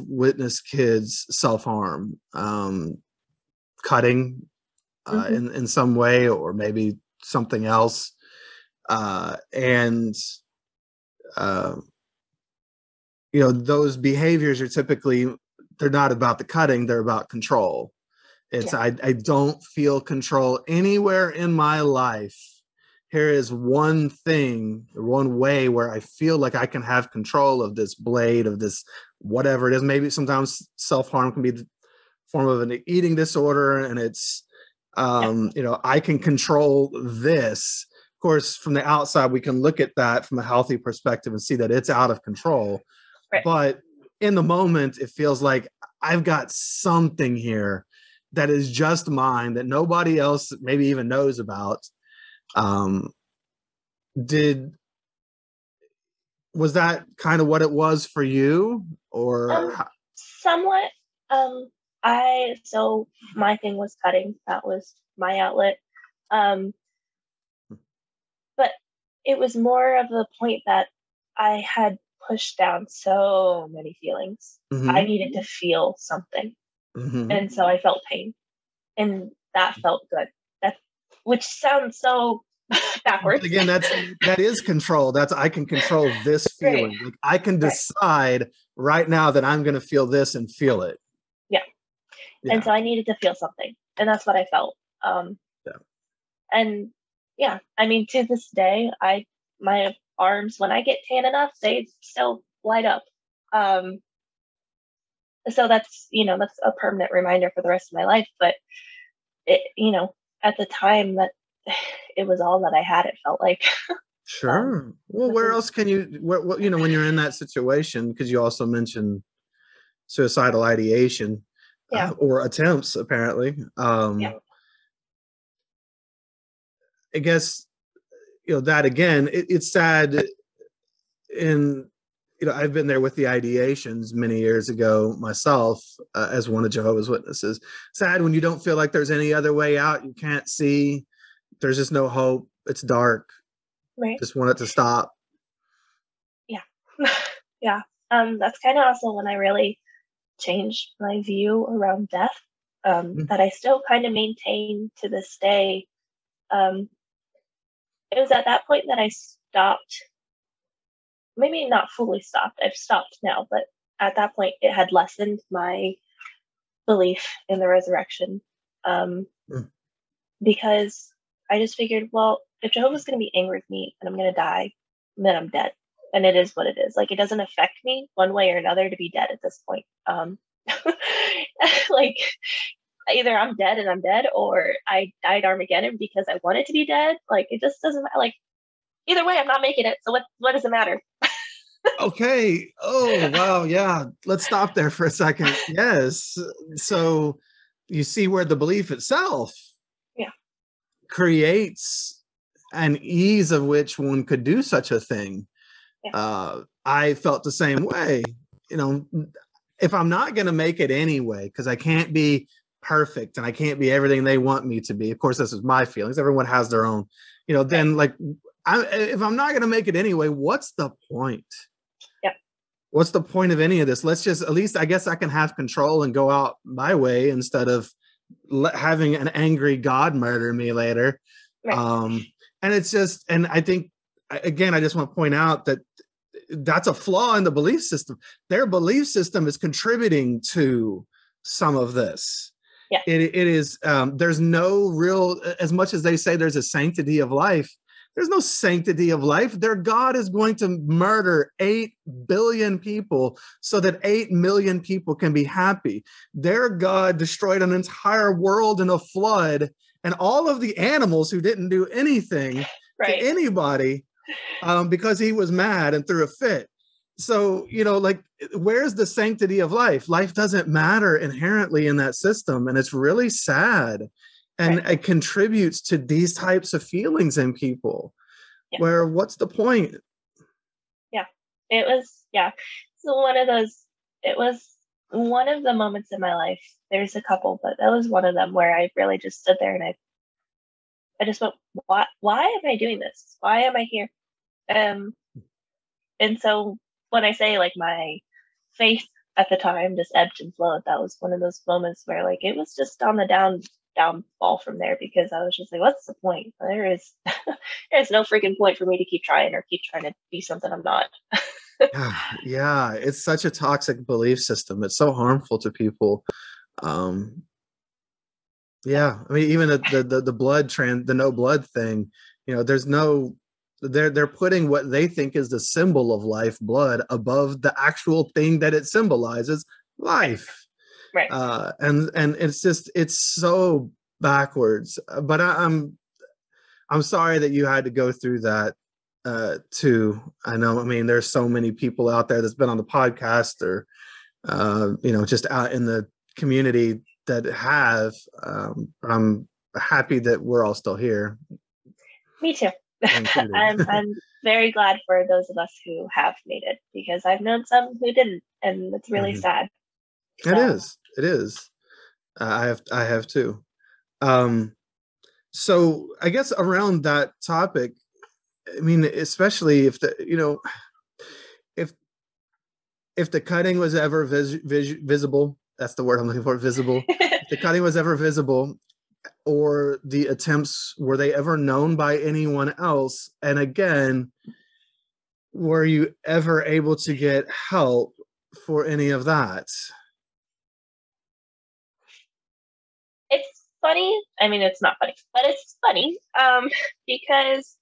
witness kids self-harm, cutting in some way, or maybe something else, and those behaviors are typically, they're not about the cutting, they're about control. It's I don't feel control anywhere in my life. Here is one thing, one way where I feel like I can have control of this blade, of this whatever it is. Maybe sometimes self-harm can be the form of an eating disorder, and it's I can control this. Of course, from the outside, we can look at that from a healthy perspective and see that it's out of control. Right. But in the moment, it feels like I've got something here that is just mine, that nobody else maybe even knows about. Was that kind of what it was for you, or somewhat? So my thing was cutting. That was my outlet. But it was more of the point that I had pushed down so many feelings. I needed to feel something. And so I felt pain, and that felt good. Which sounds so backwards. Again, that is control. That's, I can control this feeling. Right. Like I can decide right now that I'm going to feel this and feel it. Yeah. And so I needed to feel something, and that's what I felt. And I mean, to this day, my arms, when I get tan enough, they still light up. So that's a permanent reminder for the rest of my life. But it, at the time, that it was all that I had, it felt like. Sure. Well, where else can you, when you're in that situation, because you also mentioned suicidal ideation, or attempts, apparently. I guess, that again, it's sad. in, I've been there with the ideations many years ago myself, as one of Jehovah's Witnesses. Sad when you don't feel like there's any other way out. You can't see. There's just no hope. It's dark. Right. Just want it to stop. Yeah. Yeah. That's kind of also when I really changed my view around death, that I still kind of maintain to this day. It was at that point that I stopped, maybe not fully stopped, I've stopped now, but at that point it had lessened my belief in the resurrection, because I just figured, well, if Jehovah's going to be angry with me and I'm going to die, then I'm dead. And it is what it is. Like, it doesn't affect me one way or another to be dead at this point. Like, either I'm dead and I'm dead, or I died Armageddon because I wanted to be dead. Like, it just doesn't matter. Like, either way, I'm not making it. So what does it matter? Okay. Oh, wow. Yeah. Let's stop there for a second. Yes. So you see where the belief itself creates an ease of which one could do such a thing. Yeah. I felt the same way. If I'm not going to make it anyway, because I can't be perfect and I can't be everything they want me to be. Of course, this is my feelings. Everyone has their own, then like, if I'm not going to make it anyway, what's the point? Yeah. What's the point of any of this? Let's just, at least I guess I can have control and go out my way instead of having an angry God murder me later. Right. And it's just, and I think, again, I just want to point out that that's a flaw in the belief system. Their belief system is contributing to some of this. Yeah. It is, there's no real, as much as they say there's a sanctity of life, there's no sanctity of life. Their God is going to murder 8 billion people so that 8 million people can be happy. Their God destroyed an entire world in a flood, and all of the animals who didn't do anything to anybody because he was mad and threw a fit. So, like, where's the sanctity of life? Life doesn't matter inherently in that system. And it's really sad. And it contributes to these types of feelings in people where what's the point? Yeah, it was. Yeah. So it was one of the moments in my life. There's a couple, but that was one of them where I really just stood there and I just went, why am I doing this? Why am I here? And so when I say like my faith at the time just ebbed and flowed, that was one of those moments where like it was just on the downfall from there, because I was just like, what's the point? There's no freaking point for me to keep trying to be something I'm not. Yeah, it's such a toxic belief system. It's so harmful to people. Yeah, I mean, even the blood the no blood thing, there's no, they're putting what they think is the symbol of life, blood, above the actual thing that it symbolizes, life. Right. And it's just, it's so backwards. But I'm sorry that you had to go through that too. I know, I mean, there's so many people out there that's been on the podcast or just out in the community that have. I'm happy that we're all still here. Me too. I'm very glad for those of us who have made it, because I've known some who didn't, and it's really sad. It is. I have too. So I guess around that topic, I mean, especially if if the cutting was ever visible, that's the word I'm looking for, visible. If the cutting was ever visible, or the attempts, were they ever known by anyone else? And again, were you ever able to get help for any of that? It's funny. I mean, it's not funny, but it's funny because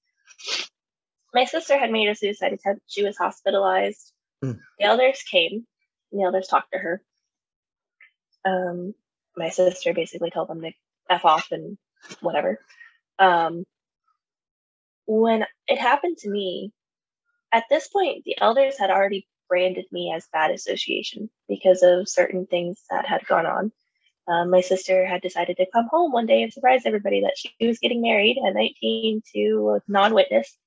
my sister had made a suicide attempt. She was hospitalized. The elders came. The elders talked to her. My sister basically told them to F off and whatever. When it happened to me, at this point, the elders had already branded me as bad association because of certain things that had gone on. My sister had decided to come home one day and surprise everybody that she was getting married at 19 to a non-witness.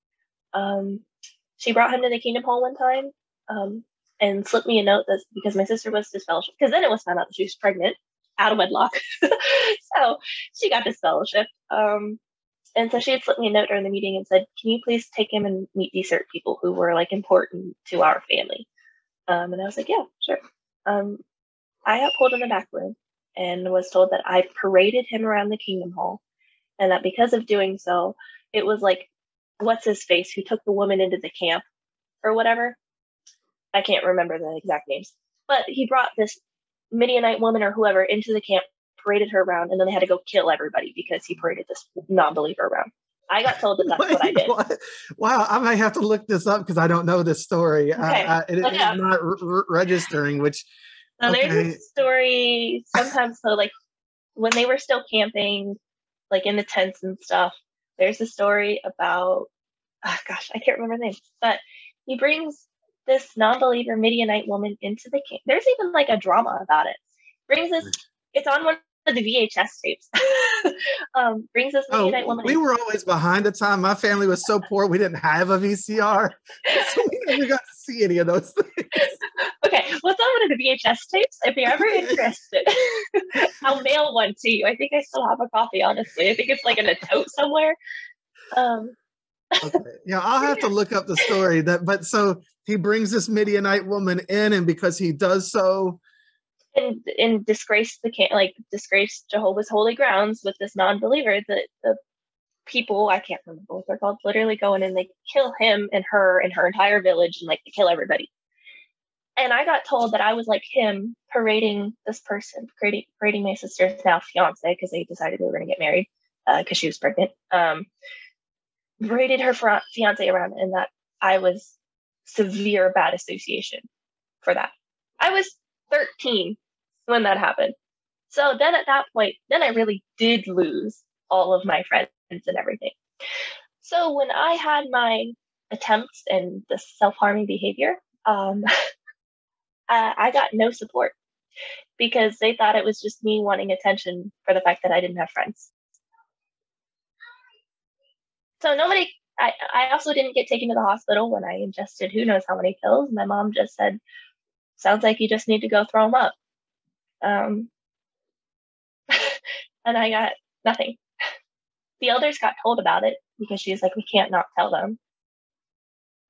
she brought him to the Kingdom Hall one time, and slipped me a note that because my sister was disfellowshipped, because then it was found out that she was pregnant out of wedlock. So she got disfellowshipped. And so she had slipped me a note during the meeting and said, "Can you please take him and meet these certain people who were like important to our family?" And I was like, "Yeah, sure." I got pulled in the back room and was told that I paraded him around the Kingdom Hall, and that because of doing so, it was like, what's his face, who took the woman into the camp or whatever. I can't remember the exact names, but he brought this Midianite woman or whoever into the camp, paraded her around, and then they had to go kill everybody because he paraded this non-believer around. I got told that that's Wait, what I did. What? Wow, I might have to look this up because I don't know this story. Okay, It is not registering, which... So there's a story sometimes, so like when they were still camping, like in the tents and stuff, there's a story about, oh gosh, I can't remember the name, but he brings this non-believer Midianite woman into the camp. There's even like a drama about it. Brings this, it's on one of the VHS tapes. Brings this Midianite woman. We were always behind the time. My family was so poor, we didn't have a VCR. So we never got to see any of those things. Okay, what's on one of the VHS tapes? If you're ever interested, I'll mail one to you. I think I still have a copy, honestly. I think it's like in a tote somewhere. Okay. Yeah, I'll have to look up the story. But so he brings this Midianite woman in, and because he does so, and disgrace disgrace Jehovah's holy grounds with this non-believer, the people, I can't remember what they're called, literally go in and they kill him and her entire village, and like they kill everybody. And I got told that I was like him parading this person, parading my sister's now fiance, because they decided they were going to get married because she was pregnant. Paraded her fiance around, and that I was severe bad association for that. I was 13 when that happened. So then at that point, then I really did lose all of my friends and everything. So when I had my attempts and the self-harming behavior, I got no support because they thought it was just me wanting attention for the fact that I didn't have friends. So I also didn't get taken to the hospital when I ingested who knows how many pills. My mom just said, "Sounds like you just need to go throw them up." And I got nothing. The elders got told about it because she was like, "We can't not tell them."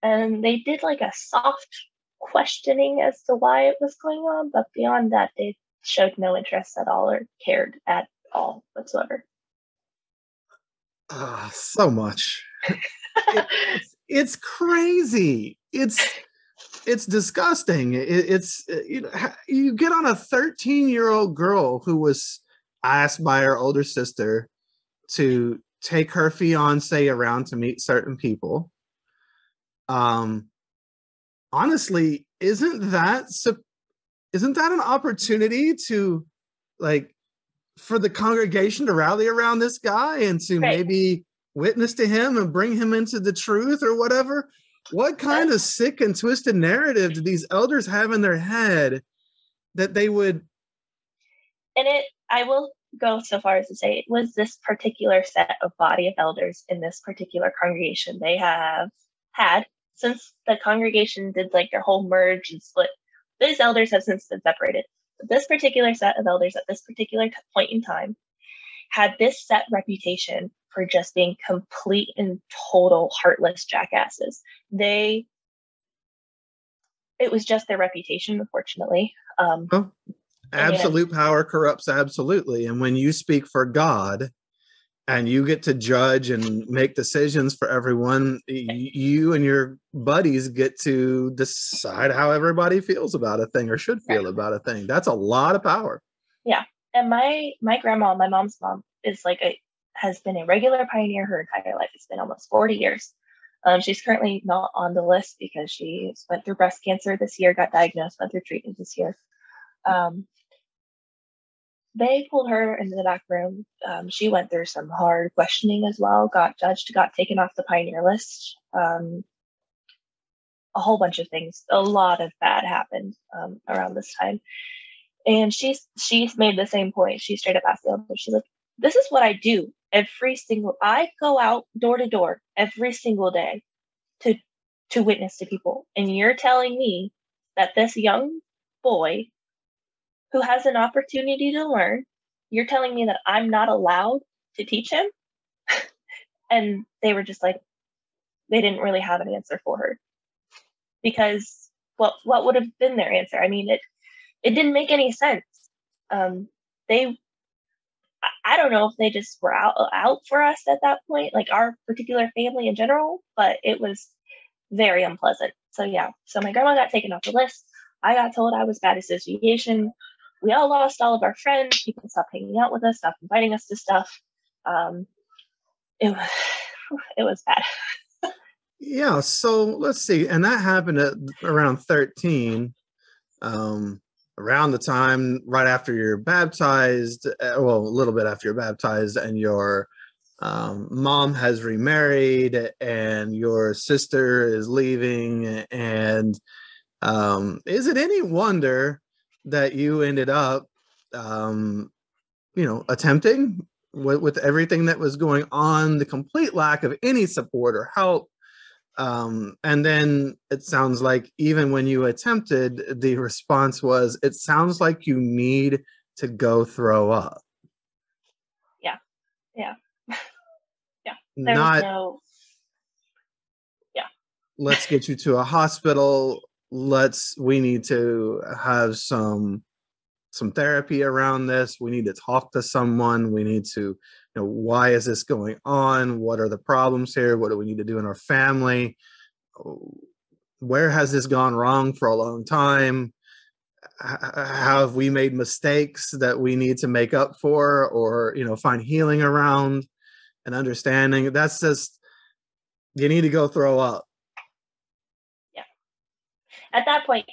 And they did like a soft questioning as to why it was going on, but beyond that, they showed no interest at all or cared at all whatsoever. So much. It's crazy. It's disgusting. You get on a 13-year-old girl who was asked by her older sister to take her fiance around to meet certain people. Honestly, isn't that an opportunity to, like, for the congregation to rally around this guy and to maybe witness to him and bring him into the truth or whatever? What kind of sick and twisted narrative do these elders have in their head that they would? And I will go so far as to say it was this particular set of body of elders in this particular congregation. They have had, since the congregation did like their whole merge and split, these elders have since been separated. But this particular set of elders at this particular point in time had this set reputation for just being complete and total heartless jackasses. It was just their reputation, unfortunately. Absolute power corrupts absolutely. And when you speak for God and you get to judge and make decisions for everyone, you and your buddies get to decide how everybody feels about a thing or should feel about a thing. That's a lot of power. Yeah. And my grandma, my mom's mom, is has been a regular pioneer her entire life. It's been almost 40 years. She's currently not on the list because she went through breast cancer this year, got diagnosed, went through treatment this year. They pulled her into the back room. She went through some hard questioning as well, got judged, got taken off the pioneer list. A whole bunch of things. A lot of bad happened around this time. And she's made the same point. She straight up asked the elder, she's like, "This is what I do I go out door to door every single day to to witness to people. And you're telling me that this young boy who has an opportunity to learn, you're telling me that I'm not allowed to teach him? And they were just like, they didn't really have an answer for her, because what would have been their answer? I mean, it didn't make any sense. They, I don't know if they just were out for us at that point, like our particular family in general, but it was very unpleasant. So yeah, so my grandma got taken off the list. I got told I was bad association. We all lost all of our friends. People stopped hanging out with us, stopped inviting us to stuff. It was bad. Yeah. So let's see. And that happened at around 13, around the time right after you're baptized, well, a little bit after you're baptized, and your mom has remarried and your sister is leaving. And is it any wonder that you ended up, attempting with everything that was going on, the complete lack of any support or help? And then it sounds like even when you attempted, the response was, it sounds like you need to go throw up. Yeah. Yeah. Yeah. There was Not, no, yeah. let's get you to a hospital. We need to have some therapy around this. We need to talk to someone. We need to, why is this going on? What are the problems here? What do we need to do in our family? Where has this gone wrong for a long time? Have we made mistakes that we need to make up for, or, find healing around and understanding? That's just, you need to go throw up. Yeah. At that point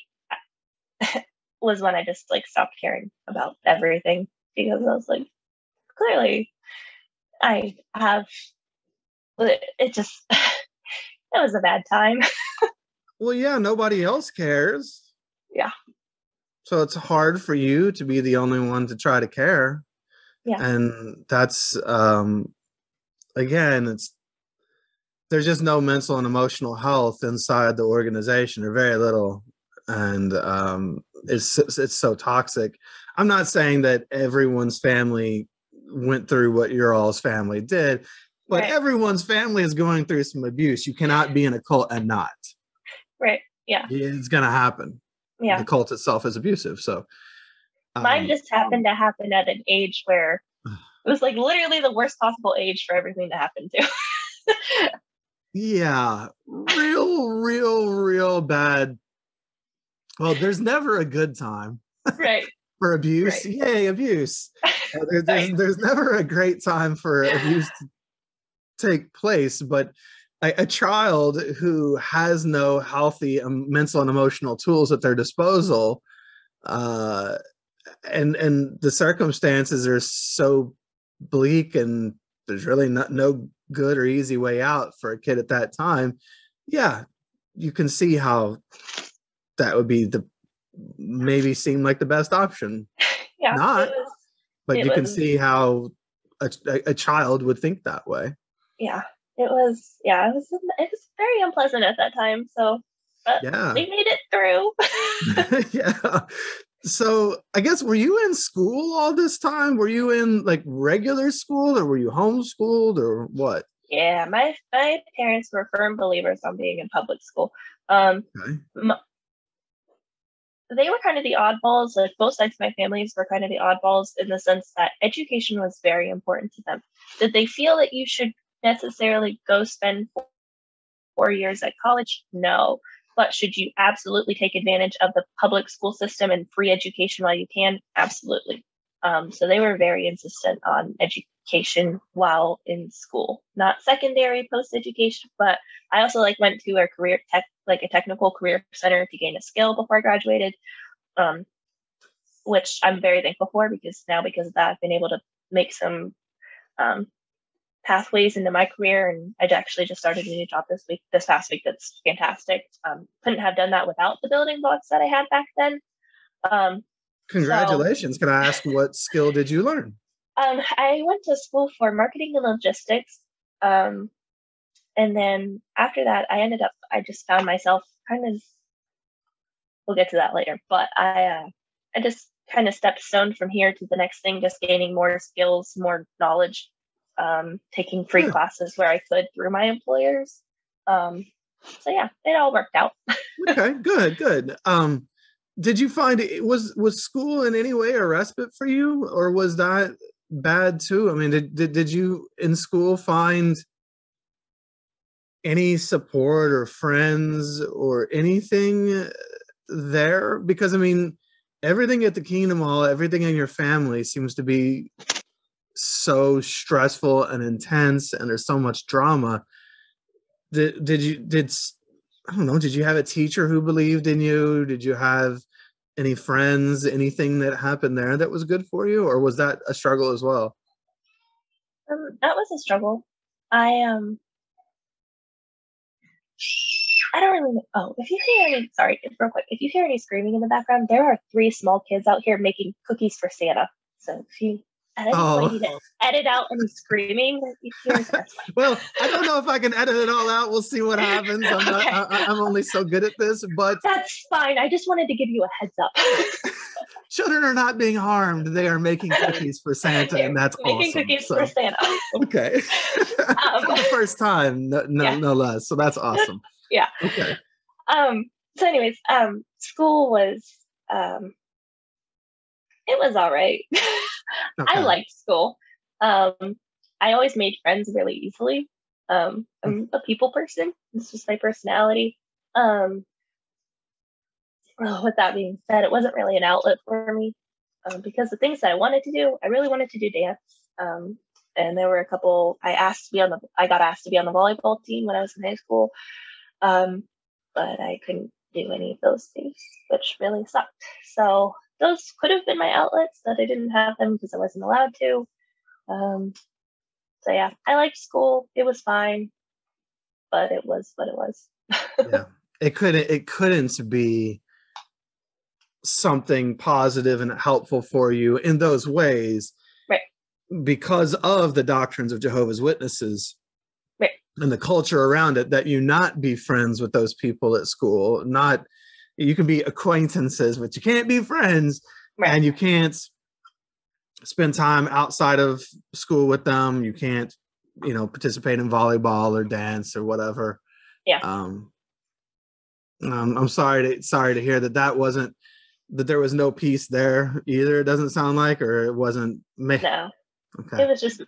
was when I just like stopped caring about everything, because I was like, clearly I have, it just, it was a bad time. Well, yeah, nobody else cares. Yeah. So it's hard for you to be the only one to try to care. Yeah. And that's, again, there's just no mental and emotional health inside the organization, or very little. And it's so toxic. I'm not saying that everyone's family went through what your all's family did, but Right. everyone's family is going through some abuse. You cannot be in a cult and not. Right. Yeah. It's going to happen. Yeah. The cult itself is abusive. So mine just happened to happen at an age where it was like literally the worst possible age for everything to happen to. Yeah, real bad. Well, there's never a good time. Right. For abuse. Right. Yay, abuse. There's never a great time for abuse to take place, but a child who has no healthy mental and emotional tools at their disposal, and the circumstances are so bleak, and there's really no good or easy way out for a kid at that time. Yeah, you can see how that would be maybe seem like the best option. Yeah. But you can see how a child would think that way. Yeah. It was very unpleasant at that time. So yeah, we made it through. Yeah. So I guess, were you in school all this time? Were you in like regular school, or were you homeschooled, or what? Yeah, my parents were firm believers on being in public school. Okay. They were kind of the oddballs. Like both sides of my families were kind of the oddballs, in the sense that education was very important to them. Did they feel that you should necessarily go spend 4 years at college? No. But should you absolutely take advantage of the public school system and free education while you can? Absolutely. So they were very insistent on education while in school, not secondary post-education, but I also went to a a technical career center to gain a skill before I graduated, which I'm very thankful for, because of that, I've been able to make some pathways into my career, and I actually just started a new job this past week. That's fantastic. Couldn't have done that without the building blocks that I had back then. Congratulations. Can I ask, what skill did you learn? I went to school for marketing and logistics. And then after that, I just found myself kind of, we'll get to that later, but I just kind of stepped stone from here to the next thing, just gaining more skills, more knowledge, taking free classes where I could through my employers. So yeah, it all worked out. Okay, good. Did you find was school in any way a respite for you, or was that bad too? I mean, did you in school find any support or friends or anything there? Because I mean, everything at the Kingdom Hall, everything in your family seems to be so stressful and intense, and there's so much drama. Did I don't know, did you have a teacher who believed in you? Did you have any friends, anything that happened there that was good for you, or was that a struggle as well? That was a struggle. I don't really know. Oh, if you hear any, sorry, real quick, if you hear any screaming in the background, there are 3 small kids out here making cookies for Santa. So if you at any point need to edit out any screaming that you hear, that's fine. Well, I don't know if I can edit it all out. We'll see what happens. I'm only so good at this, but that's fine. I just wanted to give you a heads up. Children are not being harmed. They are making cookies for Santa, and that's making awesome. Cookies for Santa. Okay. For the first time, no less. So that's awesome. Yeah. Okay. So anyways, school was it was all right. Okay. I liked school. I always made friends really easily. I'm a people person. It's just my personality. With that being said, it wasn't really an outlet for me because the things that I wanted to do, I really wanted to do dance. And there were a couple. I got asked to be on the volleyball team when I was in high school, but I couldn't do any of those things, which really sucked. So those could have been my outlets, but I didn't have them because I wasn't allowed to. So yeah, I liked school. It was fine, but it was what it was. Yeah, it couldn't be something positive and helpful for you in those ways, right? Because of the doctrines of Jehovah's Witnesses, right, and the culture around it, that you not be friends with those people at school. Not, you can be acquaintances, but you can't be friends, right. And you can't spend time outside of school with them. You can't, participate in volleyball or dance or whatever. Yeah. I'm sorry to hear that there was no peace there either. It doesn't sound like, or it wasn't. No. Okay. It wasn't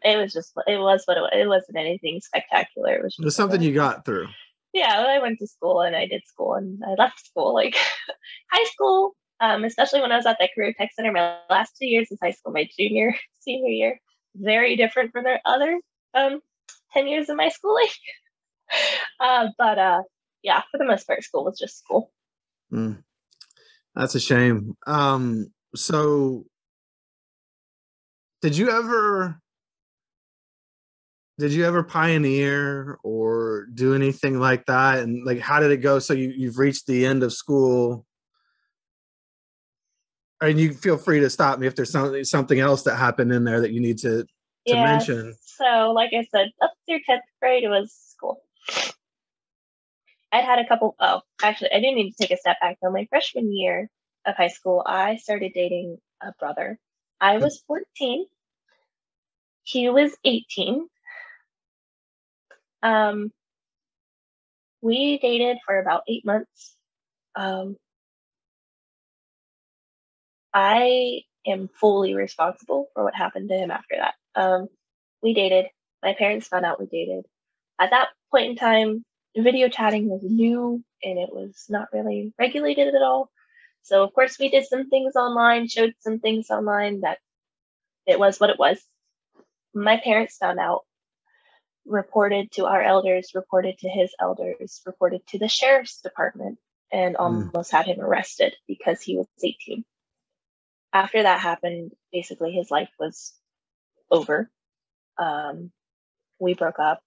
anything spectacular. It was something you got through. Yeah, I went to school and I did school and I left school. Like high school, especially when I was at that career tech center, my last 2 years of high school, my senior year, very different from the other 10 years of my schooling. But yeah, for the most part, school was just school. That's a shame. So did you ever pioneer or do anything like that? And like, how did it go? So you've reached the end of school, and you feel free to stop me if there's something else that happened in there that you need to mention. So like I said, up through 10th grade, it was school. I'd had a couple. Oh, actually, I do need to take a step back though. My freshman year of high school, I started dating a brother. I was 14. He was 18. We dated for about 8 months. I am fully responsible for what happened to him after that. We dated. My parents found out we dated. At that point in time, video chatting was new and it was not really regulated at all. So of course we did some things online, showed some things online, that it was what it was. My parents found out, reported to our elders, reported to his elders, reported to the sheriff's department, and almost had him arrested because he was 18. After that happened, basically his life was over. We broke up.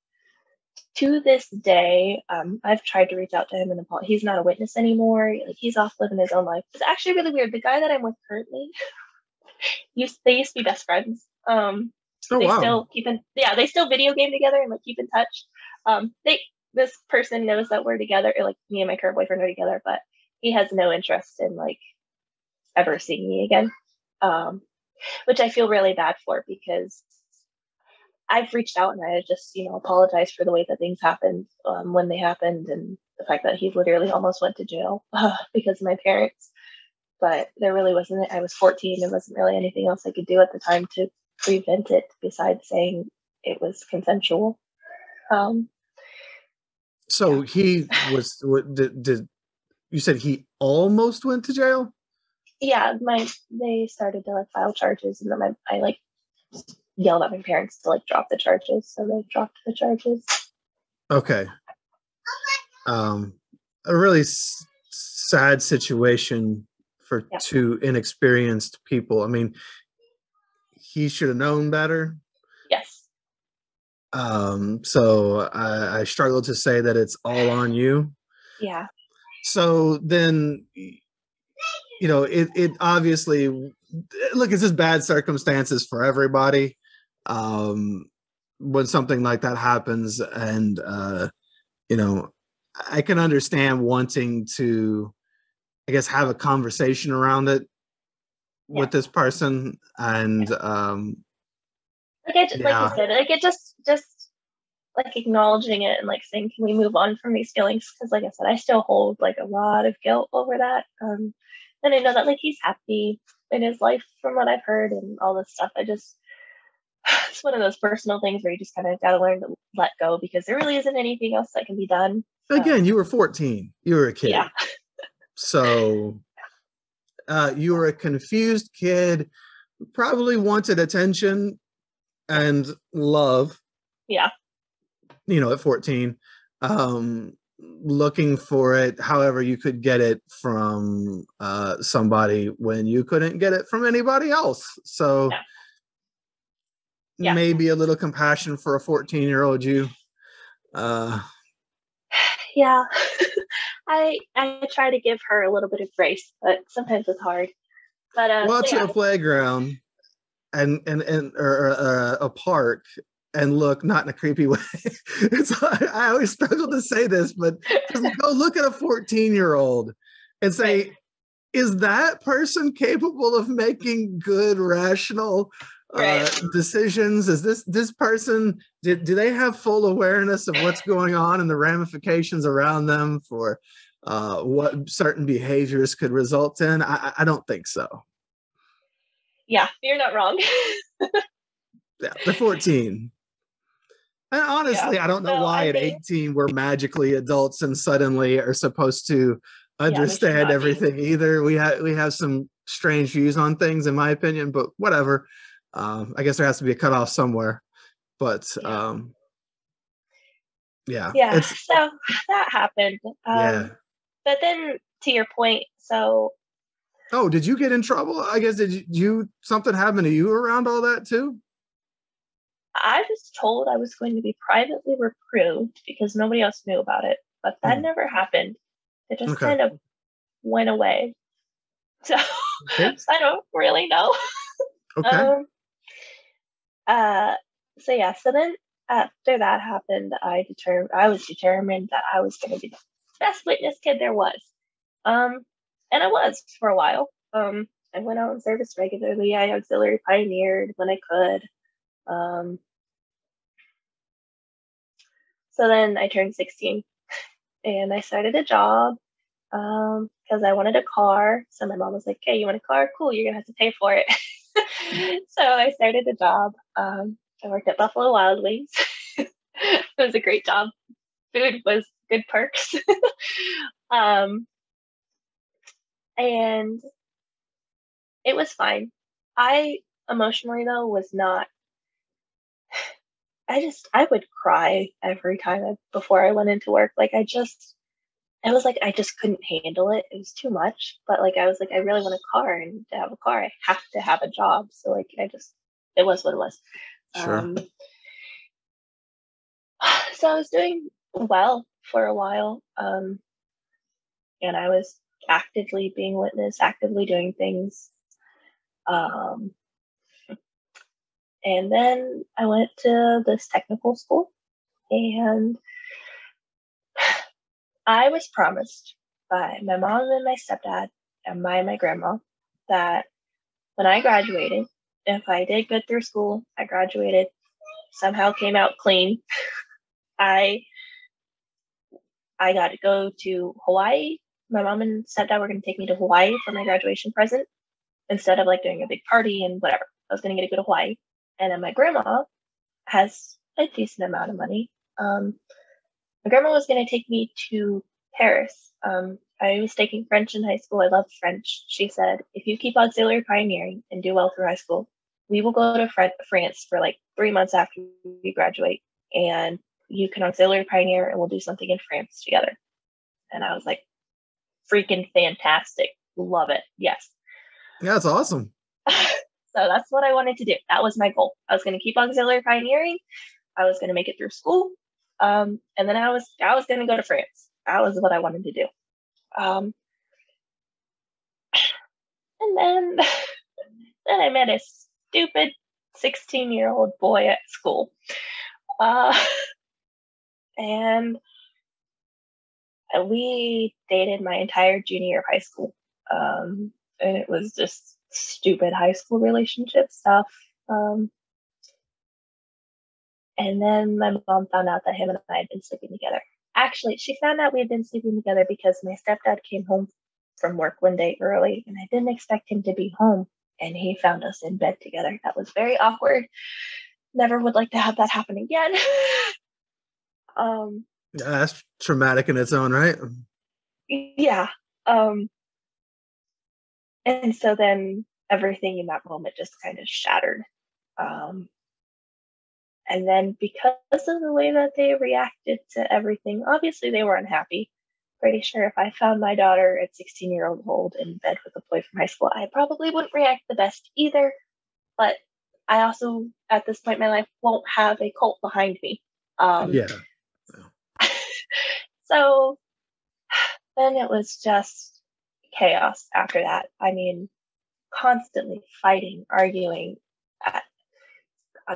To this day, I've tried to reach out to him and apologize. He's not a witness anymore. Like, he's off living his own life. It's actually really weird. The guy that I'm with currently, they used to be best friends. Still keep in, they still video game together and like keep in touch. this person knows that we're together, like me and my current boyfriend are together, but he has no interest in like ever seeing me again. Which I feel really bad for, because I've reached out and I just, apologized for the way that things happened when they happened, and the fact that he literally almost went to jail because of my parents. But there really wasn't, I was 14. There wasn't really anything else I could do at the time to prevent it besides saying it was consensual. So he was, did you said he almost went to jail? Yeah, they started to like file charges, and then I like yelled at my parents to like drop the charges, so they dropped the charges. Okay. A really sad situation for two inexperienced people. I mean, he should have known better. Yes. So I struggle to say that it's all on you. Yeah. So then, it obviously, look, it's just bad circumstances for everybody when something like that happens. And, I can understand wanting to, I guess, have a conversation around it with this person. And like you said, like it just like acknowledging it and like saying, can we move on from these feelings? Because like I said, I still hold like a lot of guilt over that. And I know that like he's happy in his life from what I've heard and all this stuff. It's one of those personal things where you just kind of got to learn to let go, because there really isn't anything else that can be done. Again, you were 14. You were a kid. Yeah. So you were a confused kid, probably wanted attention and love. Yeah. At 14, looking for it however you could get it from somebody when you couldn't get it from anybody else. So maybe a little compassion for a 14-year-old you. Yeah. I try to give her a little bit of grace, but sometimes it's hard. But to a playground and or a park and look, not in a creepy way. I always struggle to say this, but just go look at a 14-year-old and say, is that person capable of making good, rational decisions? Is this person, do they have full awareness of what's going on and the ramifications around them for what certain behaviors could result in? I don't think so. Yeah, you're not wrong. Yeah, they're 14. And honestly, I don't know why at 18 we're magically adults and suddenly are supposed to understand everything either. We have some strange views on things, in my opinion, but whatever. I guess there has to be a cutoff somewhere. But so that happened. But then to your point, so did you get in trouble? I guess something happened to you around all that too? I was told I was going to be privately reproved because nobody else knew about it, but that never happened. It just kind of went away. So, so I don't really know. Okay. So then after that happened, I was determined that I was going to be the best witness kid there was. And I was for a while. I went out in service regularly. I auxiliary pioneered when I could. So then I turned 16 and I started a job because I wanted a car. So my mom was like, hey, you want a car? Cool, you're going to have to pay for it. So I started a job. I worked at Buffalo Wild Wings. It was a great job. Food was good perks. And it was fine. I emotionally, though, was not. I would cry every time before I went into work. Like, I was like, I just couldn't handle it. It was too much. But like, I was like, I really want a car, and to have a car, I have to have a job. So like, it was what it was. Sure. So I was doing well for a while. And I was actively being witnessed, actively doing things. And then I went to this technical school, and I was promised by my mom and my stepdad and my grandma that when I graduated, if I did good through school, I graduated, somehow came out clean, I got to go to Hawaii. My mom and stepdad were going to take me to Hawaii for my graduation present instead of like doing a big party and whatever. I was going to get to go to Hawaii. And then my grandma has a decent amount of money. My grandma was going to take me to Paris. I was taking French in high school. I loved French. She said, if you keep auxiliary pioneering and do well through high school, we will go to France for like 3 months after you graduate, and you can auxiliary pioneer and we'll do something in France together. And I was like, freaking fantastic. Love it. Yes. Yeah, that's awesome. So that's what I wanted to do. That was my goal. I was going to keep auxiliary pioneering. I was going to make it through school. And then I was going to go to France. That was what I wanted to do. And then I met a stupid 16-year-old boy at school. And we dated my entire junior year of high school. And it was just stupid high school relationship stuff. And then my mom found out that him and I had been sleeping together. Actually, she found out we had been sleeping together because my stepdad came home from work one day early, and I didn't expect him to be home, and he found us in bed together. That was very awkward. Never would like to have that happen again. Yeah, that's traumatic in its own right. Yeah. And so then everything in that moment just kind of shattered. And then because of the way that they reacted to everything, obviously they were unhappy. Pretty sure if I found my daughter at 16-year-old old in bed with a boy from high school, I probably wouldn't react the best either. But I also, at this point in my life, won't have a cult behind me. Yeah. So then it was just chaos after that. I mean, constantly fighting, arguing,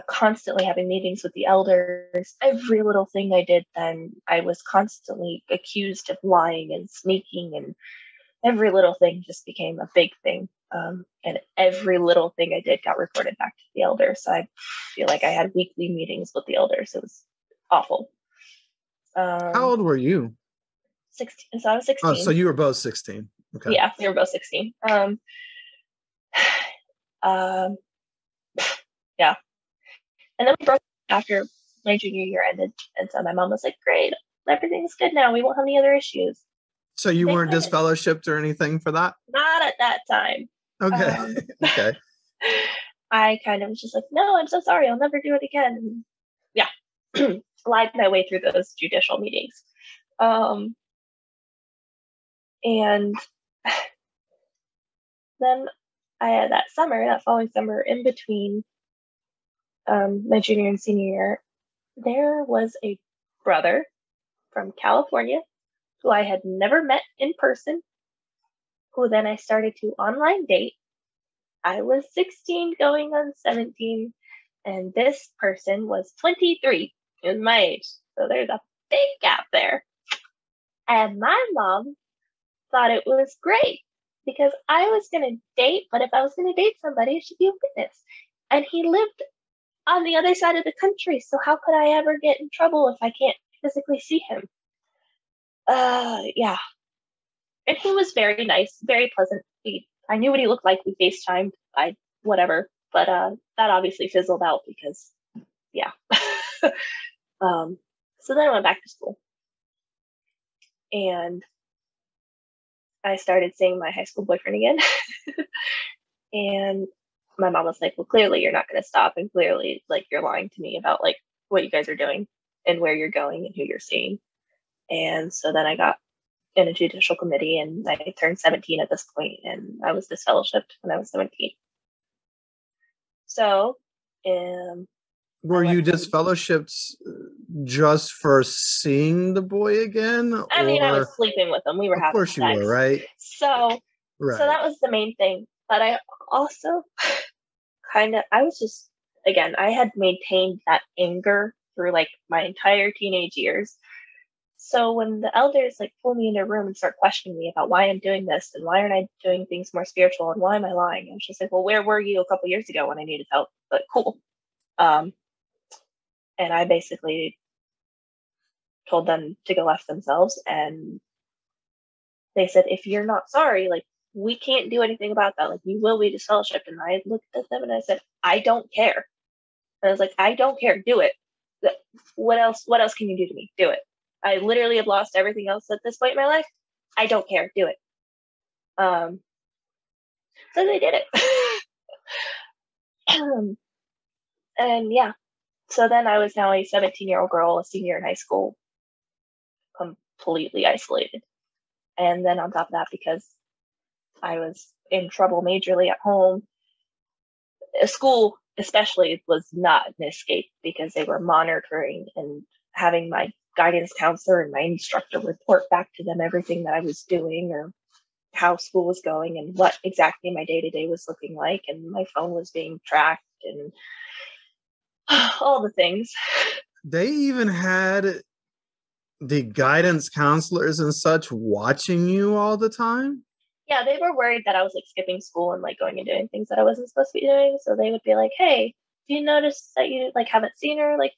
constantly having meetings with the elders. Every little thing I did then, I was constantly accused of lying and sneaking, and every little thing just became a big thing. And every little thing I did got reported back to the elders. So I feel like I had weekly meetings with the elders. It was awful. How old were you? 16. So I was 16. Oh, so you were both 16. Okay. Yeah, we were both 16. Yeah. And then we broke after my junior year ended. And so my mom was like, great, everything's good now. We won't have any other issues. So you weren't disfellowshipped or anything for that? Not at that time. Okay. Okay. I kind of was just like, no, I'm so sorry. I'll never do it again. And yeah. Lied my way through those judicial meetings. And then I had that following summer in between my junior and senior year, there was a brother from California who I had never met in person, who then I started to online date. I was 16 going on 17, and this person was 23, is my age. So there's a big gap there. And my mom thought it was great because I was going to date, but if I was going to date somebody, it should be a witness. And he lived on the other side of the country, so how could I ever get in trouble if I can't physically see him? Yeah. And he was very nice, very pleasant. I knew what he looked like. We FaceTimed. Whatever. But that obviously fizzled out because, yeah. So then I went back to school. And I started seeing my high school boyfriend again. And my mom was like, well, clearly you're not going to stop. And clearly, like, you're lying to me about, like, what you guys are doing and where you're going and who you're seeing. And so then I got in a judicial committee, and I turned 17 at this point, and I was disfellowshipped when I was 17. So, were you disfellowshipped just for seeing the boy again? I mean, I was sleeping with him. We were having sex. Of course you were, right? So that was the main thing. But I also I was just, again, I had maintained that anger through like my entire teenage years. So when the elders like pull me into a room and start questioning me about why I'm doing this and why aren't I doing things more spiritual and why am I lying? I was just like, well, where were you a couple years ago when I needed help? But cool. And I basically told them to go F themselves. And they said, if you're not sorry, like, we can't do anything about that. Like, you will be disfellowshipped. And I looked at them and I said, I don't care. And I was like, I don't care. Do it. What else can you do to me? Do it. I literally have lost everything else at this point in my life. I don't care. Do it. So they did it. And yeah. So then I was now a 17-year-old girl, a senior in high school, completely isolated. And then on top of that, because I was in trouble majorly at home, school especially was not an escape because they were monitoring and having my guidance counselor and my instructor report back to them everything that I was doing or how school was going and what exactly my day-to-day was looking like. And my phone was being tracked and all the things. They even had the guidance counselors and such watching you all the time? Yeah, they were worried that I was like skipping school and like going and doing things that I wasn't supposed to be doing. So they would be like, hey, do you notice that you like haven't seen her like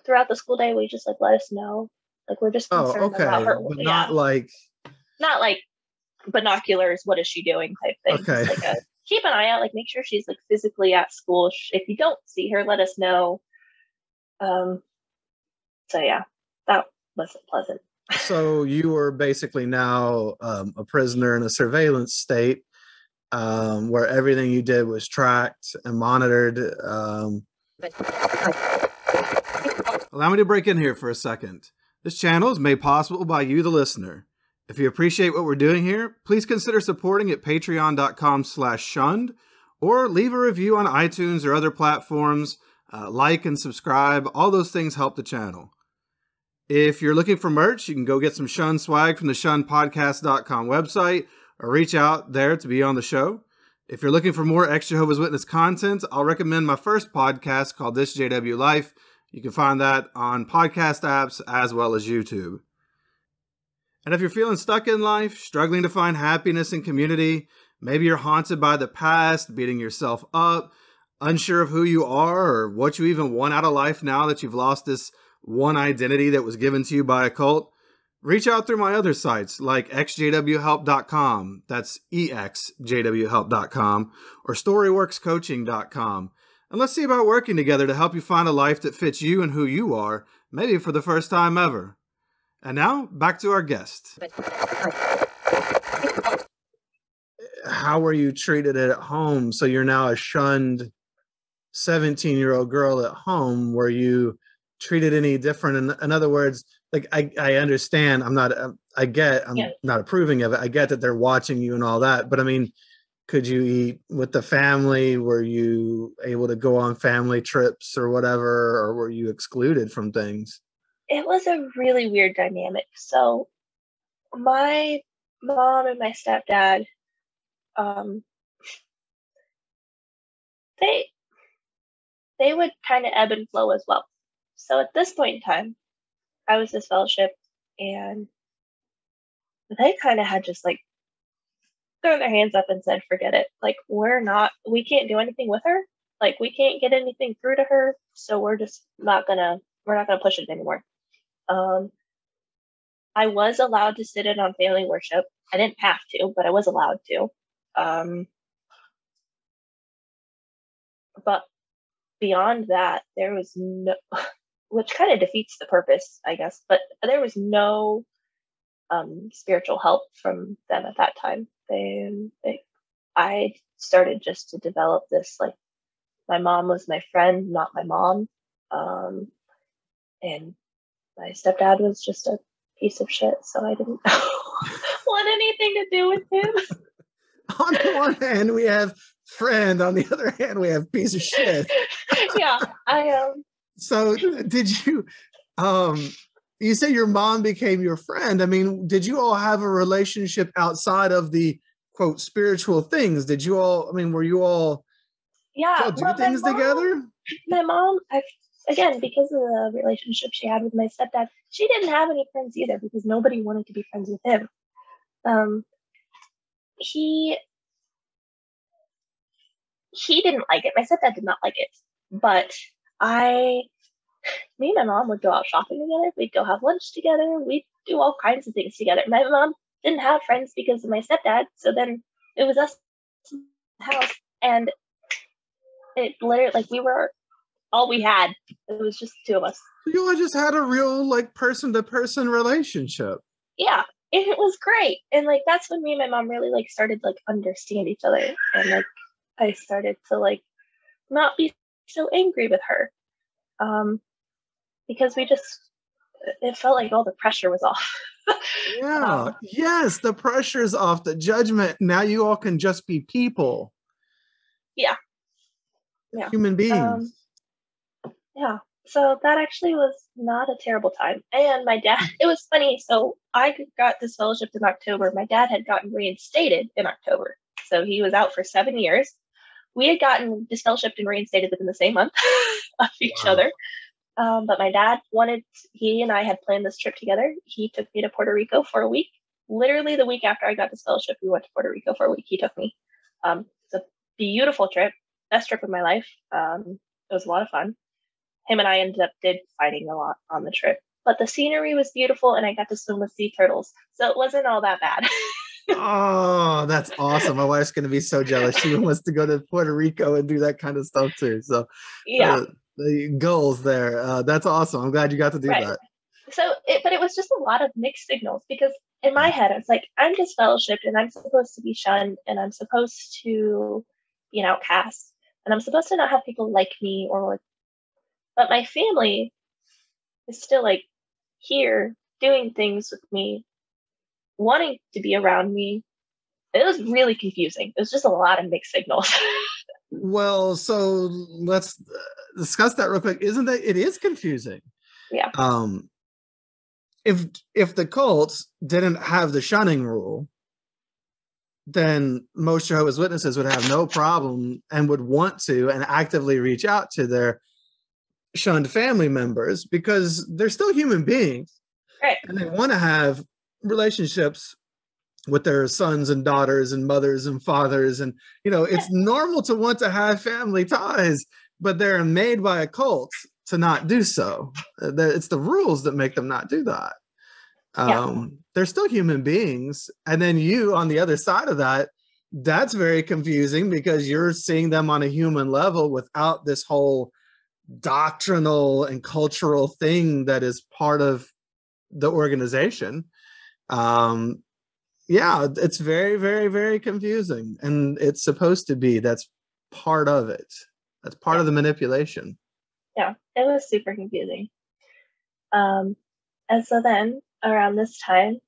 throughout the school day? We just like let us know. Like we're just concerned about her. But yeah. not like binoculars, what is she doing type thing. Okay. Just like keep an eye out, like make sure she's like physically at school. If you don't see her, let us know. So yeah, that wasn't pleasant. So you were basically now a prisoner in a surveillance state where everything you did was tracked and monitored. Allow me to break in here for a second. This channel is made possible by you, the listener. If you appreciate what we're doing here, please consider supporting at patreon.com/shunned or leave a review on iTunes or other platforms. Like and subscribe. All those things help the channel. If you're looking for merch, you can go get some Shunned swag from the shunnedpodcast.com website or reach out there to be on the show. If you're looking for more ex-Jehovah's Witness content, I'll recommend my first podcast called This JW Life. You can find that on podcast apps as well as YouTube. And if you're feeling stuck in life, struggling to find happiness and community, maybe you're haunted by the past, beating yourself up, unsure of who you are or what you even want out of life now that you've lost this one identity that was given to you by a cult, reach out through my other sites like ex-JWhelp.com, that's ex-JWhelp.com, or storyworkscoaching.com. And let's see about working together to help you find a life that fits you and who you are, maybe for the first time ever. And now, back to our guest. How were you treated at home? So you're now a shunned 17-year-old girl at home. Were you treated any different? In other words, like I understand, I'm not approving of it. I get that they're watching you and all that, but I mean, could you eat with the family? Were you able to go on family trips or whatever, or were you excluded from things? It was a really weird dynamic. So my mom and my stepdad, they would kind of ebb and flow as well. So at this point in time, I was disfellowshipped, and they kind of had just like thrown their hands up and said, forget it. Like, we can't do anything with her. Like, we can't get anything through to her. So we're not gonna push it anymore. I was allowed to sit in on family worship. I didn't have to, but I was allowed to. But beyond that, there was no, which kind of defeats the purpose, I guess, but there was no spiritual help from them at that time. I started just to develop this, like, my mom was my friend, not my mom. And my stepdad was just a piece of shit, so I didn't want anything to do with him. On the one hand, we have friend. On the other hand, we have piece of shit. Yeah, So did you, you say your mom became your friend. I mean, did you all have a relationship outside of the quote spiritual things? Did you all, I mean, were you all do things together? My mom, again, because of the relationship she had with my stepdad, she didn't have any friends either because nobody wanted to be friends with him. He didn't like it. My stepdad did not like it, but me and my mom would go out shopping together. We'd go have lunch together. We'd do all kinds of things together. My mom didn't have friends because of my stepdad, so then it was us in the house, and it literally, like, we were all we had. It was just two of us. You all just had a real, like, person-to-person relationship. Yeah, it was great. And, like, that's when me and my mom really, like, started, like, understand each other. And, like, I started to, like, not be so angry with her. Because it felt like all the pressure was off. Yeah. Yes, the pressure's off, the judgment. Now you all can just be people. Yeah. Human beings. Yeah. So that actually was not a terrible time. And my dad, it was funny. So I got disfellowshipped in October. My dad had gotten reinstated in October. So he was out for 7 years. We had gotten disfellowshipped and reinstated within the same month of each other. But my dad he and I had planned this trip together. He took me to Puerto Rico for a week. Literally the week after I got disfellowshipped, we went to Puerto Rico for a week. He took me. It's a beautiful trip. Best trip of my life. It was a lot of fun. Him and I did fighting a lot on the trip. But the scenery was beautiful, and I got to swim with sea turtles. So it wasn't all that bad. Oh, that's awesome. My wife's going to be so jealous. She wants to go to Puerto Rico and do that kind of stuff too. So yeah. The goals there. That's awesome. I'm glad you got to do that. So, but it was just a lot of mixed signals because in my head, it's like, I'm disfellowshipped and I'm supposed to be shunned and I'm supposed to be an outcast and I'm supposed to not have people like me but my family is still like here doing things with me, wanting to be around me. It was really confusing. It was just a lot of mixed signals. Well, so let's discuss that real quick. Isn't that, it is confusing? Yeah. If the cults didn't have the shunning rule, then most Jehovah's Witnesses would have no problem and would want to and actively reach out to their shunned family members because they're still human beings. Right. And they want to have relationships with their sons and daughters and mothers and fathers. And, it's normal to want to have family ties, but they're made by a cult to not do so. It's the rules that make them not do that. They're still human beings. And then you, on the other side of that, that's very confusing because you're seeing them on a human level without this whole doctrinal and cultural thing that is part of the organization. It's very, very, very confusing. And it's supposed to be. That's part of it. That's part of the manipulation. Yeah, it was super confusing. And so then around this time,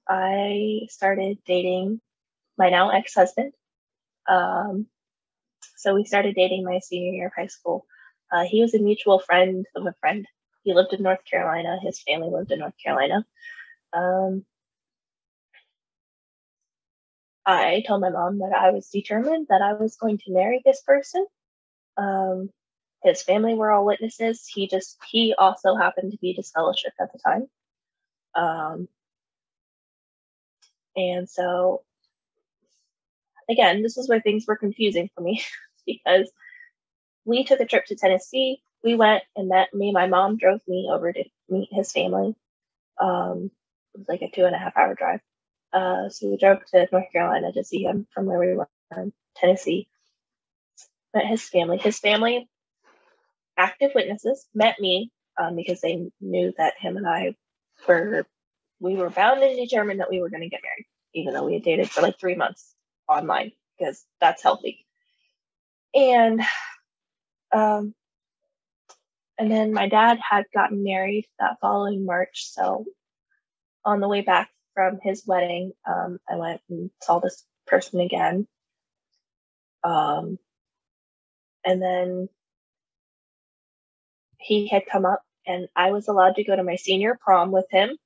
I started dating my now ex-husband. So we started dating my senior year of high school. He was a mutual friend of a friend. He lived in North Carolina. His family lived in North Carolina. I told my mom that I was determined that I was going to marry this person. His family were all witnesses. He also happened to be disfellowshipped at the time. And so, again, this is where things were confusing for me because we took a trip to Tennessee. We went and me and my mom drove me over to meet his family. It was like a 2.5 hour drive. So we drove to North Carolina to see him from where we were in Tennessee. Met his family. His family, active witnesses, met me because they knew that him and I we were bound and determined that we were going to get married, even though we had dated for like 3 months online because that's healthy. And then my dad had gotten married that following March. So on the way back from his wedding, I went and saw this person again. And then he had come up and I was allowed to go to my senior prom with him.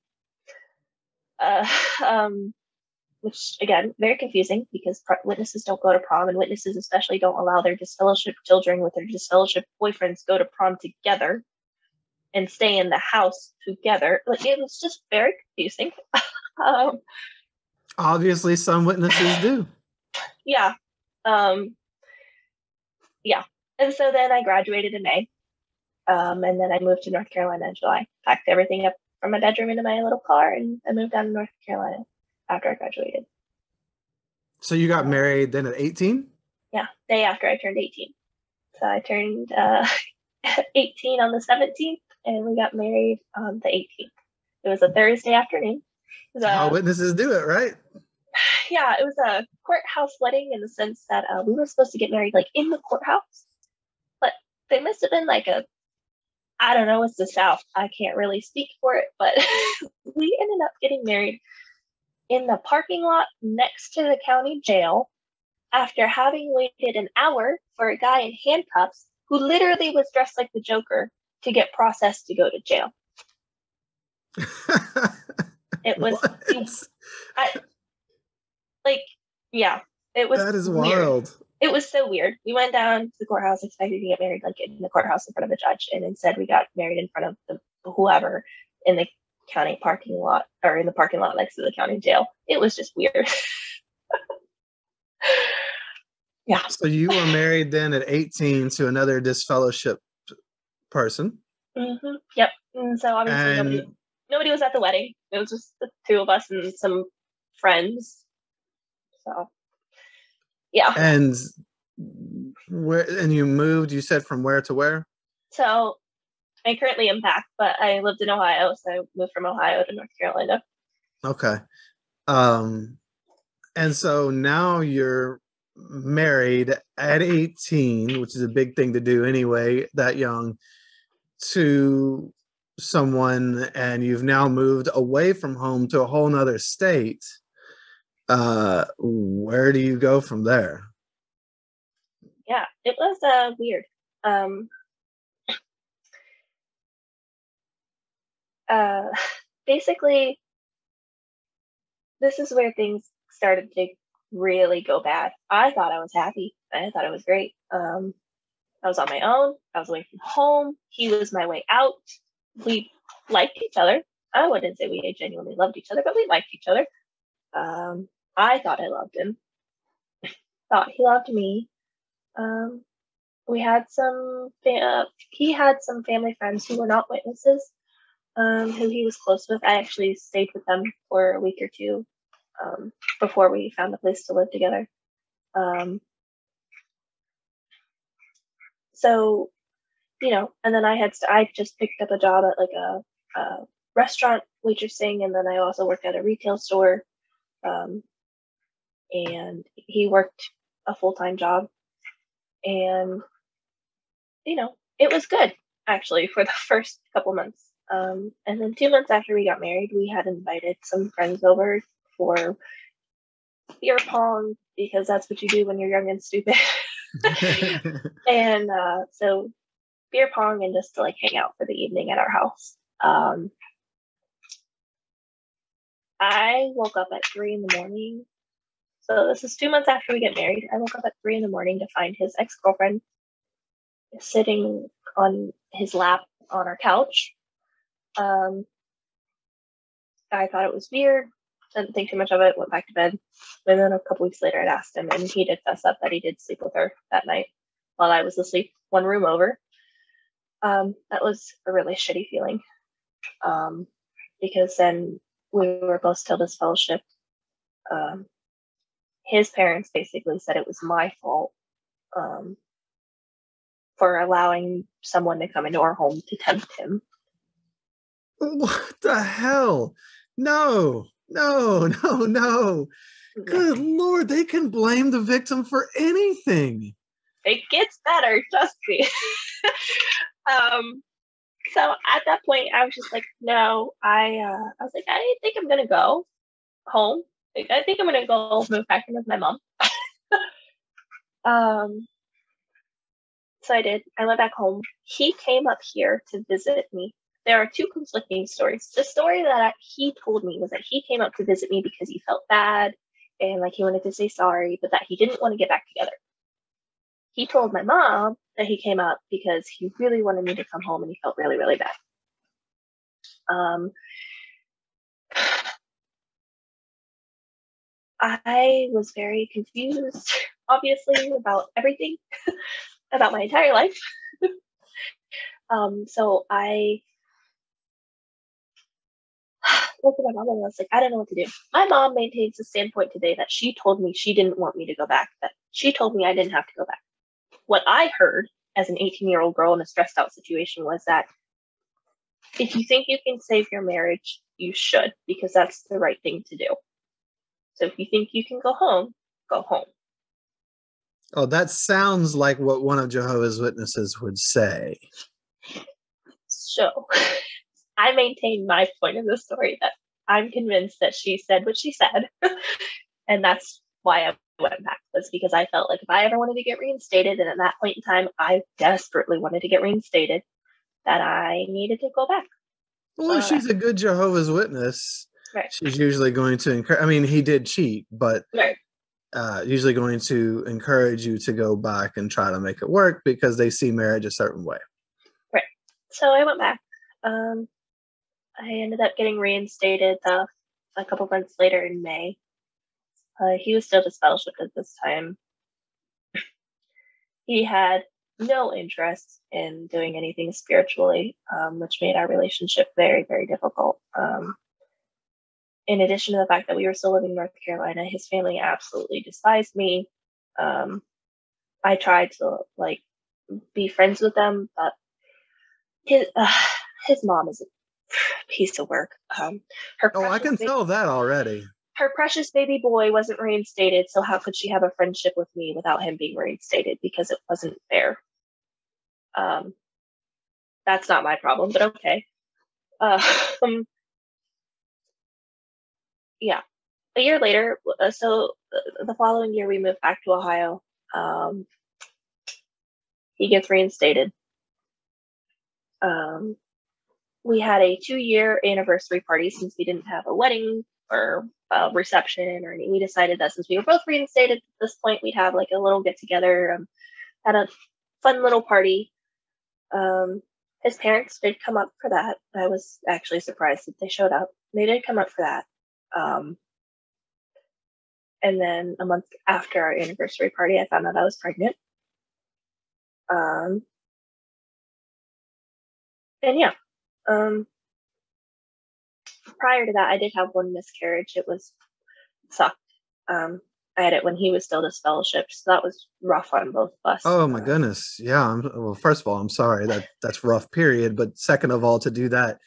which again, very confusing because witnesses don't go to prom, and witnesses especially don't allow their disfellowship children with their disfellowship boyfriends go to prom together and stay in the house together. Like, it was just very confusing. Obviously, some witnesses do. Yeah. Yeah. And so then I graduated in May. And then I moved to North Carolina in July. Packed everything up from my bedroom into my little car, and I moved down to North Carolina after I graduated. So you got married then at 18? Yeah, day after I turned 18. So I turned 18 on the 17th, and we got married on the 18th. It was a Thursday afternoon. That's how witnesses do it, right? Yeah, it was a courthouse wedding in the sense that we were supposed to get married like in the courthouse, but they must have been like I don't know, it's the South. I can't really speak for it, but we ended up getting married in the parking lot next to the county jail after having waited an hour for a guy in handcuffs who literally was dressed like the Joker to get processed to go to jail. It was it was that is weird. Wild. It was so weird. We went down to the courthouse expecting to get married like in the courthouse in front of the judge, and instead we got married in front of whoever in the county parking lot, or in the parking lot next to the county jail. It was just weird. Yeah. So you were married then at 18 to another disfellowship person. Mm-hmm. Yep. And so obviously nobody was at the wedding. It was just the two of us and some friends. So yeah. And you moved, you said, from where to where? So I currently am back, but I lived in Ohio, so I moved from Ohio to North Carolina. Okay. And so now you're married at 18, which is a big thing to do anyway, that young, to someone, and you've now moved away from home to a whole nother state. Where do you go from there? Yeah, it was weird. Basically, this is where things started to really go bad. I thought I was happy. I thought it was great. I was on my own. I was away from home. He was my way out. We liked each other. I wouldn't say we genuinely loved each other, but we liked each other. I thought I loved him. Thought he loved me. We had he had some family friends who were not witnesses, who he was close with. I actually stayed with them for a week or two before we found a place to live together. So, and then I just picked up a job at like a restaurant waitressing, and then I also worked at a retail store. And he worked a full-time job, and it was good actually for the first couple months. And then 2 months after we got married, we had invited some friends over for beer pong, because that's what you do when you're young and stupid. And so beer pong, and just to like hang out for the evening at our house. I woke up at 3 a.m. So this is 2 months after we get married. I woke up at 3 a.m. to find his ex-girlfriend sitting on his lap on our couch. I thought it was weird. Didn't think too much of it. Went back to bed. And then a couple weeks later, I'd asked him, and he did fess up that he did sleep with her that night while I was asleep, one room over. That was a really shitty feeling, because then we were both still disfellowship. His parents basically said it was my fault for allowing someone to come into our home to tempt him. What the hell? No. Good Lord, they can blame the victim for anything. It gets better, trust me. So at that point, I was just like, no, I was like, I think I'm going to go home. I think I'm going to go move back in with my mom. So I did. I went back home. He came up here to visit me. There are two conflicting stories. The story that he told me was that he came up to visit me because he felt bad. and like he wanted to say sorry, but that he didn't want to get back together. He told my mom that he came up because he really wanted me to come home and he felt really, really bad. I was very confused, obviously, about everything, about my entire life. So I looked at my mom and I was like, I don't know what to do. My mom maintains the standpoint today that she told me she didn't want me to go back, that she told me I didn't have to go back. What I heard as an 18-year-old girl in a stressed out situation was that if you think you can save your marriage, you should, because that's the right thing to do. So if you think you can go home, go home. Oh, that sounds like what one of Jehovah's Witnesses would say. So I maintain my point of the story that I'm convinced that she said what she said. And that's why I went back, was because I felt like if I ever wanted to get reinstated, and at that point in time, I desperately wanted to get reinstated, that I needed to go back. Well, if she's a good Jehovah's Witness, right. She's usually going to encourage, I mean, he did cheat, but right. Usually going to encourage you to go back and try to make it work because they see marriage a certain way. Right. So I went back. I ended up getting reinstated a couple months later in May. He was still disfellowshipped at this time. He had no interest in doing anything spiritually, which made our relationship very, very difficult. In addition to the fact that we were still living in North Carolina, his family absolutely despised me. I tried to be friends with them, but his mom is a piece of work. I can tell that already. Her precious baby boy wasn't reinstated, so how could she have a friendship with me without him being reinstated? Because it wasn't fair. That's not my problem, but okay. Yeah. A year later, so the following year, we moved back to Ohio. He gets reinstated. We had a 2-year anniversary party since we didn't have a wedding or a reception or anything. We decided that since we were both reinstated at this point, we'd have like a little get together, had a fun little party. His parents did come up for that. I was actually surprised that they showed up. They did come up for that. And then a month after our anniversary party, I found out I was pregnant. And yeah, prior to that, I did have one miscarriage. It sucked. I had it when he was still disfellowshipped, so that was rough on both of us. Oh my goodness. Yeah. Well, first of all, I'm sorry that's rough, period. But second of all, to do that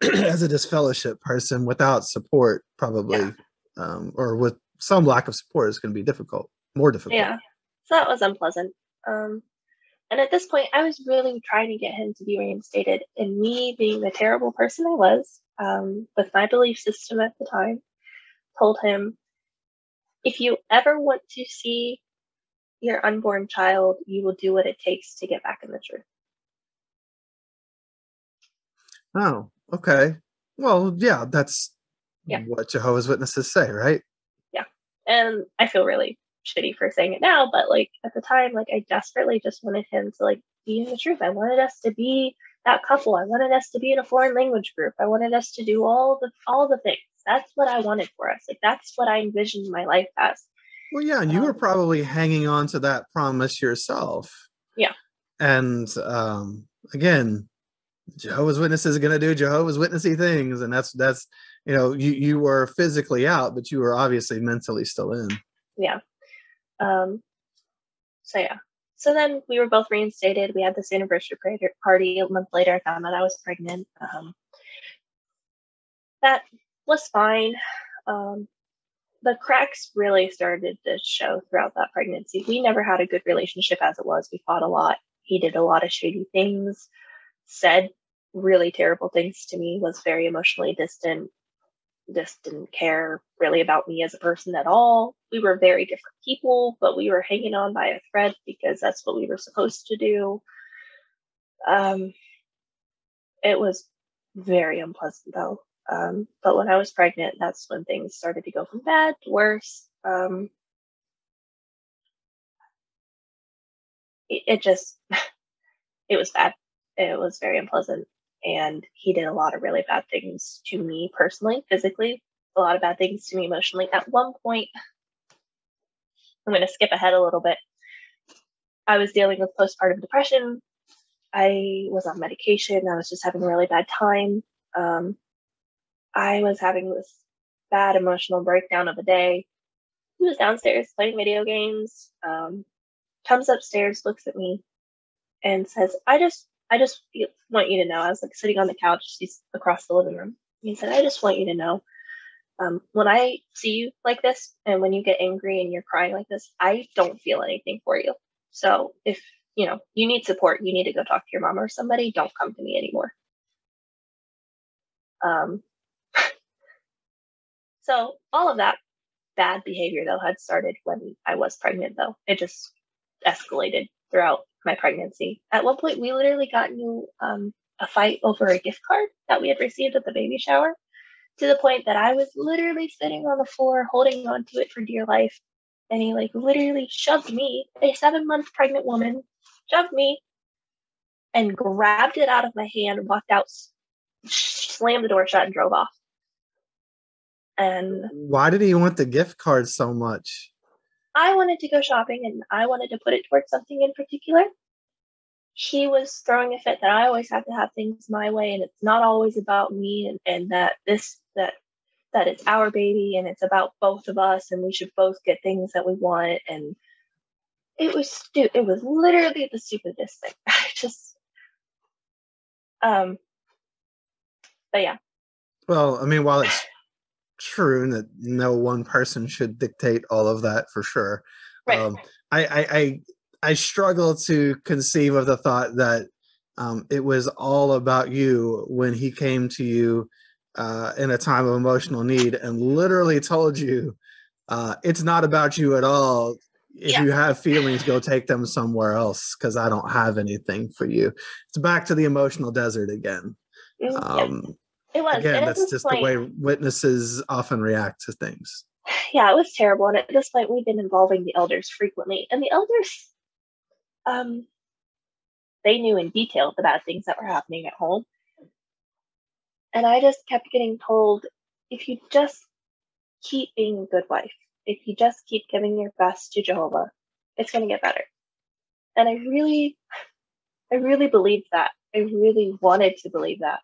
as a disfellowship person without support, probably, or with some lack of support, is going to be more difficult. Yeah. So that was unpleasant. And at this point, I was really trying to get him to be reinstated. And me, being the terrible person I was, with my belief system at the time, told him, if you ever want to see your unborn child, you will do what it takes to get back in the truth. Oh, okay. Well, yeah, that's what Jehovah's Witnesses say, right? Yeah. And I feel really shitty for saying it now, but at the time, I desperately just wanted him to be in the truth. I wanted us to be that couple. I wanted us to be in a foreign language group. I wanted us to do all the things. That's what I wanted for us. That's what I envisioned my life as. Well, yeah, and you were probably hanging on to that promise yourself. Yeah. And again, Jehovah's Witnesses are going to do Jehovah's Witnessy things, and that's you were physically out, but you were obviously mentally still in. Yeah. So then we were both reinstated. We had this anniversary party. A month later, I found out I was pregnant. That was fine. The cracks really started to show throughout that pregnancy. We never had a good relationship as it was. We fought a lot. He did a lot of shady things, said really terrible things to me, was very emotionally distant, just didn't care really about me as a person at all. We were very different people, but we were hanging on by a thread because that's what we were supposed to do. It was very unpleasant though. But when I was pregnant, that's when things started to go from bad to worse. It just, it was bad. It was very unpleasant. And he did a lot of really bad things to me personally, physically, a lot of bad things to me emotionally. At one point, I'm going to skip ahead a little bit. I was dealing with postpartum depression. I was on medication. I was just having a really bad time. I was having this bad emotional breakdown of a day. He was downstairs playing video games, comes upstairs, looks at me, and says, I just want you to know. I was like sitting on the couch, he's across the living room. He said, I just want you to know, when I see you like this, and when you get angry and you're crying like this, I don't feel anything for you. So if you need support, you need to go talk to your mom or somebody. Don't come to me anymore. So all of that bad behavior, though, had started when I was pregnant, though. It just escalated throughout my pregnancy. At one point, we literally got into a fight over a gift card that we had received at the baby shower, to the point that I was literally sitting on the floor holding on to it for dear life. And he literally shoved me, a 7-month pregnant woman, shoved me and grabbed it out of my hand, walked out, slammed the door shut, and drove off. And why did he want the gift card so much? I wanted to go shopping and I wanted to put it towards something in particular. He was throwing a fit that I always have to have things my way, and it's not always about me, and that it's our baby and it's about both of us, and we should both get things that we want. And it was literally the stupidest thing. But yeah. Well, I mean, while it's true that no one person should dictate all of that, for sure, Right. I struggle to conceive of the thought that it was all about you when he came to you in a time of emotional need and literally told you it's not about you at all. If you have feelings, go take them somewhere else, because I don't have anything for you. It's back to the emotional desert again. It was. Again, and that's just the way witnesses often react to things. Yeah, it was terrible. And at this point, we've been involving the elders frequently. And the elders, they knew in detail the bad things that were happening at home. And I just kept getting told, if you just keep being a good wife, if you just keep giving your best to Jehovah, it's going to get better. And I really believed that. I really wanted to believe that.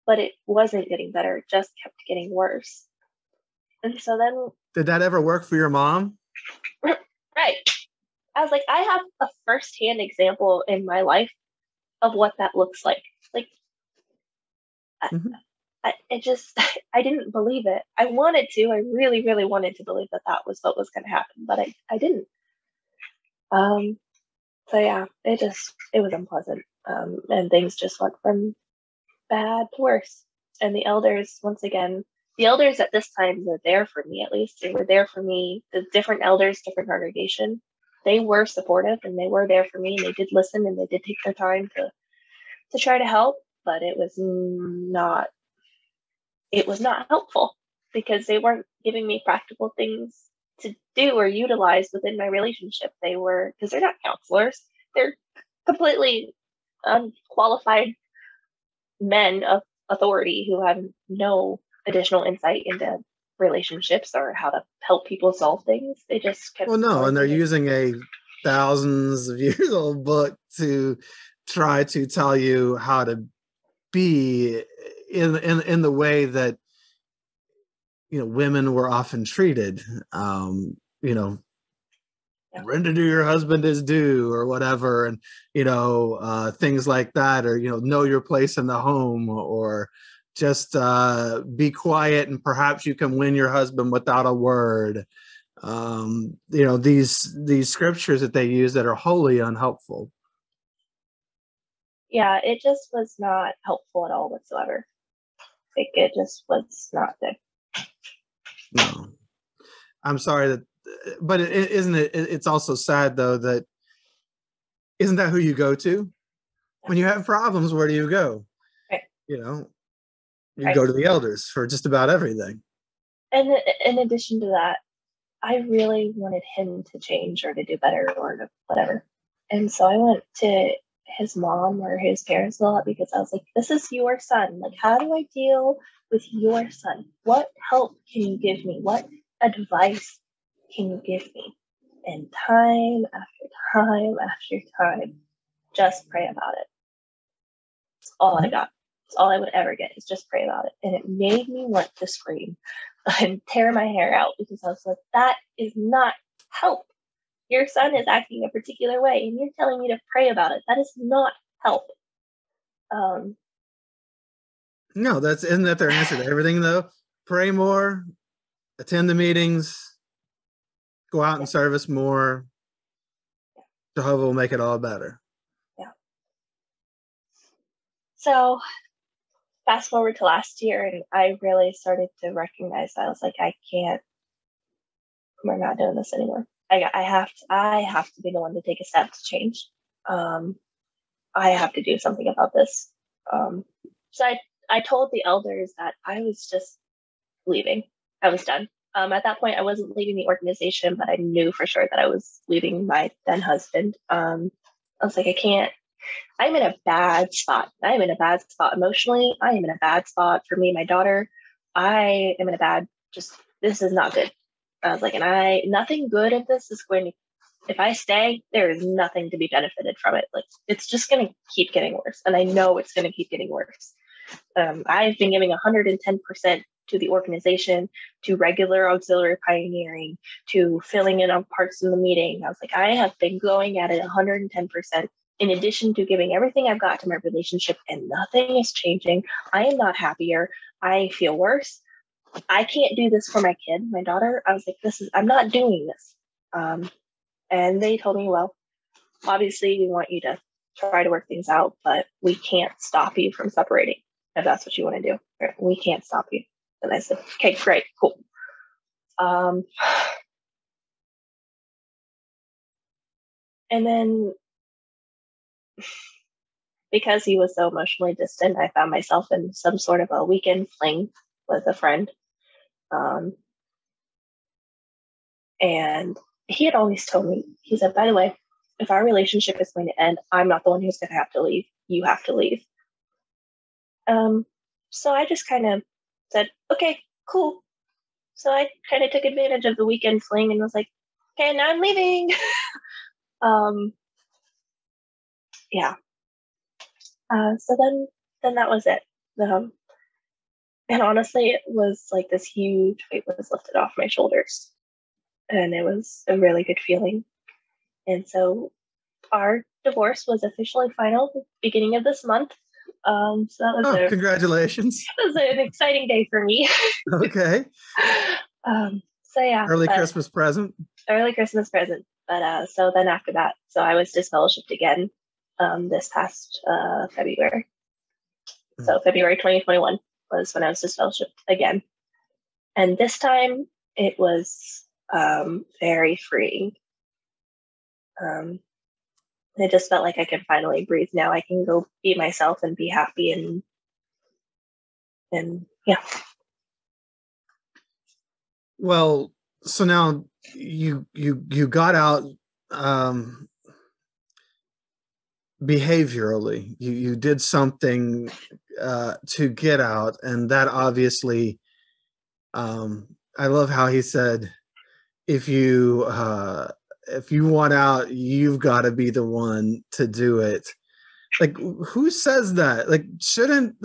But it wasn't getting better. It just kept getting worse. And so then... Did that ever work for your mom? Right. I was like, I have a firsthand example in my life of what that looks like. I didn't believe it. I wanted to. I really, really wanted to believe that that was what was going to happen, but I didn't. So yeah, it was unpleasant. And things just went from bad to worse. And the elders, once again, the elders at this time were there for me, at least. They were there for me. The different elders, different congregation, they were supportive and they were there for me, and they did listen and they did take their time to try to help, but it was not helpful, because they weren't giving me practical things to do or utilize within my relationship. Because they're not counselors. They're completely unqualified men of authority who have no additional insight into relationships or how to help people solve things. They just kept... Well, no, and they're using a thousands of years old book to try to tell you how to be in the way that women were often treated. Render to your husband his due, or whatever, and things like that, or know your place in the home, or just be quiet and perhaps you can win your husband without a word. These scriptures that they use that are wholly unhelpful. Yeah, it just was not helpful at all whatsoever. It just was not good. No, I'm sorry but it's also sad, though, that isn't that who you go to when you have problems? Where do you go? Right. You right? go to the elders for just about everything. And in addition to that, I really wanted him to change or to do better or to whatever. And so I went to his mom or his parents a lot because I was like, this is your son. Like, how do I deal with your son? What help can you give me? What advice can you give me? And time after time after time, just pray about it. That's all I got. That's all I would ever get is just pray about it. And it made me want to scream and tear my hair out because I was like, that is not help. Your son is acting a particular way and you're telling me to pray about it. That is not help. No, isn't that their answer to everything though? Pray more, attend the meetings, go out and service more. Jehovah will make it all better. Yeah. So fast forward to last year, and I really started to recognize that I was like, we're not doing this anymore. I have to be the one to take a step to change. I have to do something about this. So I told the elders that I was just leaving. I was done. At that point, I wasn't leaving the organization, but I knew for sure that I was leaving my then husband. I was like, I can't. I'm in a bad spot. I am in a bad spot emotionally. I am in a bad spot for me and my daughter. I am in a bad, this is not good. I was like, nothing good of this is going to, if I stay, there is nothing to be benefited from it. Like, it's just going to keep getting worse. And I know it's going to keep getting worse. I've been giving 110% to the organization, to regular auxiliary pioneering, to filling in on parts in the meeting. I was like, I have been going at it 110%. In addition to giving everything I've got to my relationship, and nothing is changing. I am not happier. I feel worse. I can't do this for my kid, my daughter. I was like, I'm not doing this. And they told me, well, obviously we want you to try to work things out, but we can't stop you from separating if that's what you want to do. We can't stop you. And I said, okay, great, cool. And then because he was so emotionally distant, I found myself in some sort of a weekend fling with a friend. And he had always told me, he said, by the way, if our relationship is going to end, I'm not the one who's going to have to leave. You have to leave. So I just kind of said, okay, cool. So I kind of took advantage of the weekend fling and was like, okay, now I'm leaving. Yeah. So then that was it. And honestly, it was like this huge weight was lifted off my shoulders. And it was a really good feeling. And so our divorce was officially final beginning of this month. So that was congratulations. That was an exciting day for me. Okay. So yeah. Early Christmas present. Early Christmas present. But so then after that, so I was disfellowshipped again this past February. So February 2021 was when I was disfellowshipped again. And this time it was very freeing. It just felt like I could finally breathe now. I can go be myself and be happy and yeah. Well, so now you got out behaviorally. You did something to get out, and that obviously I love how he said, if you want out, you've got to be the one to do it. Like, who says that? Like, shouldn't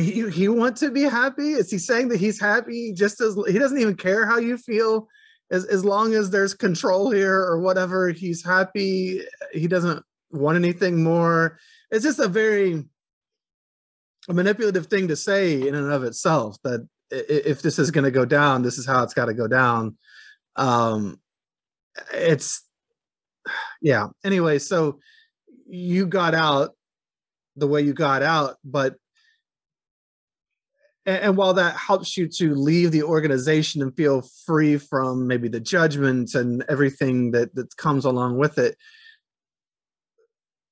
he want to be happy? Is he saying that he's happy just as he doesn't even care how you feel, as long as there's control here or whatever? He's happy. He doesn't want anything more. It's just a very manipulative thing to say in and of itself, that if this is going to go down, this is how it's got to go down. It's yeah. Anyway, so you got out the way you got out, but and while that helps you to leave the organization and feel free from maybe the judgments and everything that comes along with it,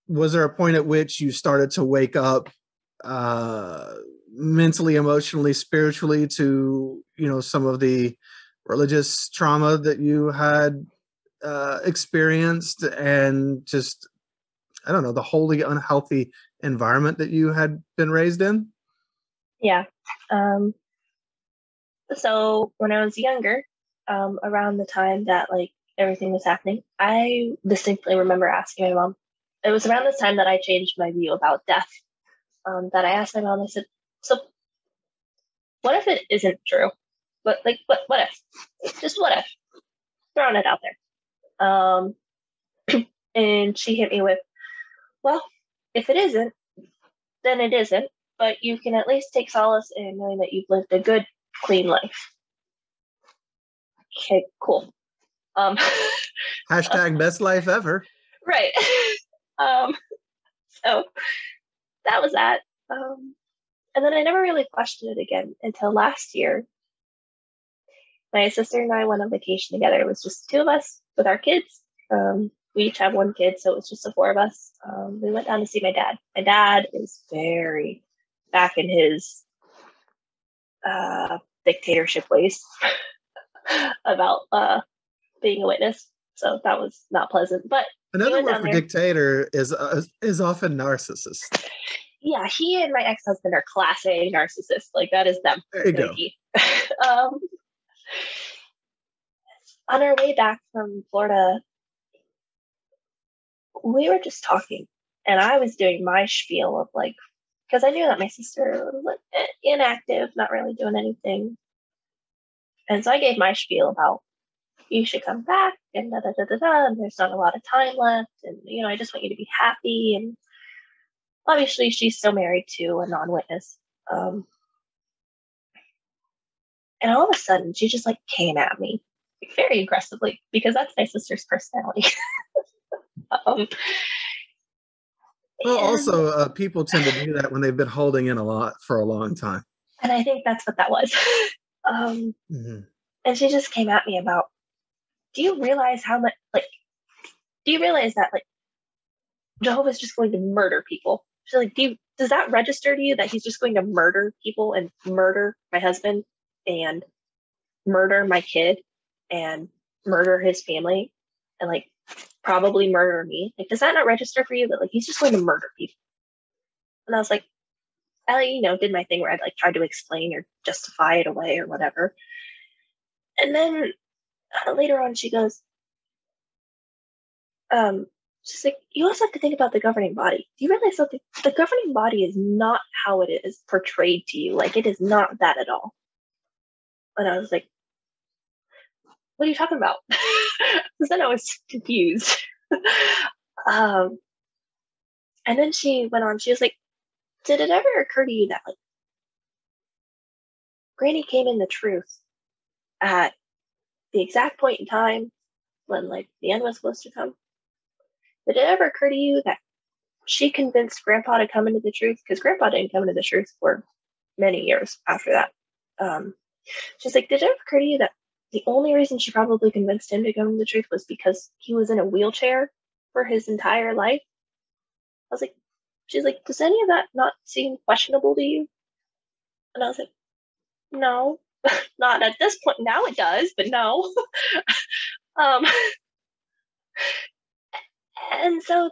was there a point at which you started to wake up mentally, emotionally, spiritually to, some of the religious trauma that you had experienced, and just, I don't know, the wholly unhealthy environment that you had been raised in? Yeah. So when I was younger, around the time that like everything was happening, I distinctly remember asking my mom. It was around this time that I changed my view about death. That I asked my mom. I said, "So, what if it isn't true? What if? Just what if? Throwing it out there." And she hit me with, "Well, if it isn't, then it isn't. But you can at least take solace in knowing that you've lived a good, clean life." Okay, cool. Hashtag best life ever. Right. um, so that was that. And then I never really questioned it again until last year. My sister and I went on vacation together. It was just two of us with our kids. We each have one kid, so it was just the four of us. We went down to see my dad. My dad is very back in his dictatorship ways about being a witness. So that was not pleasant. But another word for dictator is often narcissist. Yeah, he and my ex-husband are class A narcissists. Like, that is them. There you go. On our way back from Florida, we were just talking, and I was doing my spiel of like, because I knew that my sister was like, inactive, not really doing anything. And so I gave my spiel about, you should come back, and da da da da da, and there's not a lot of time left, and I just want you to be happy. And obviously, she's still married to a non-witness. And all of a sudden, she just like came at me very aggressively, because that's my sister's personality. Well, also, people tend to do that when they've been holding in a lot for a long time. And I think that's what that was. And she just came at me about, do you realize that like Jehovah's just going to murder people? She's like, does that register to you that he's just going to murder people and murder my husband and murder my kid and murder his family and like probably murder me? Like, does that not register for you that like he's just going to murder people? And I was like, I did my thing where I'd like tried to explain or justify it away or whatever. And then later on, she goes, she's like, you also have to think about the governing body. Do you realize something? The governing body is not how it is portrayed to you. Like, it is not that at all. And I was like, what are you talking about? Because then I was confused. And then she went on, she was like, did it ever occur to you that like Granny came in the truth at the exact point in time when like the end was supposed to come? Did it ever occur to you that she convinced Grandpa to come into the truth? Because Grandpa didn't come into the truth for many years after that. She's like, did it ever occur to you that the only reason she probably convinced him to come into the truth was because he was in a wheelchair for his entire life? I was like, she's like, does any of that not seem questionable to you? And I was like, no, not at this point. Now it does, but no. And so,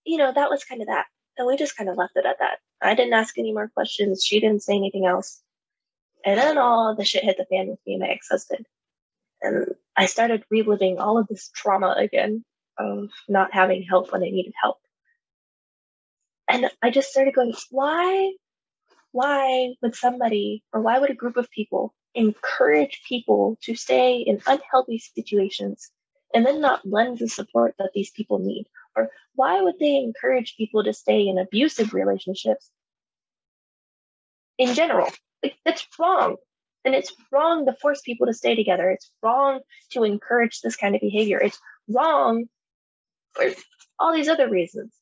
that was kind of that. And we just kind of left it at that. I didn't ask any more questions. She didn't say anything else. And then all the shit hit the fan with me and my ex-husband. And I started reliving all of this trauma again of not having help when I needed help. And I just started going, why would somebody, or why would a group of people encourage people to stay in unhealthy situations and then not lend the support that these people need? Or why would they encourage people to stay in abusive relationships in general? Like, that's wrong. And it's wrong to force people to stay together. It's wrong to encourage this kind of behavior. It's wrong for all these other reasons.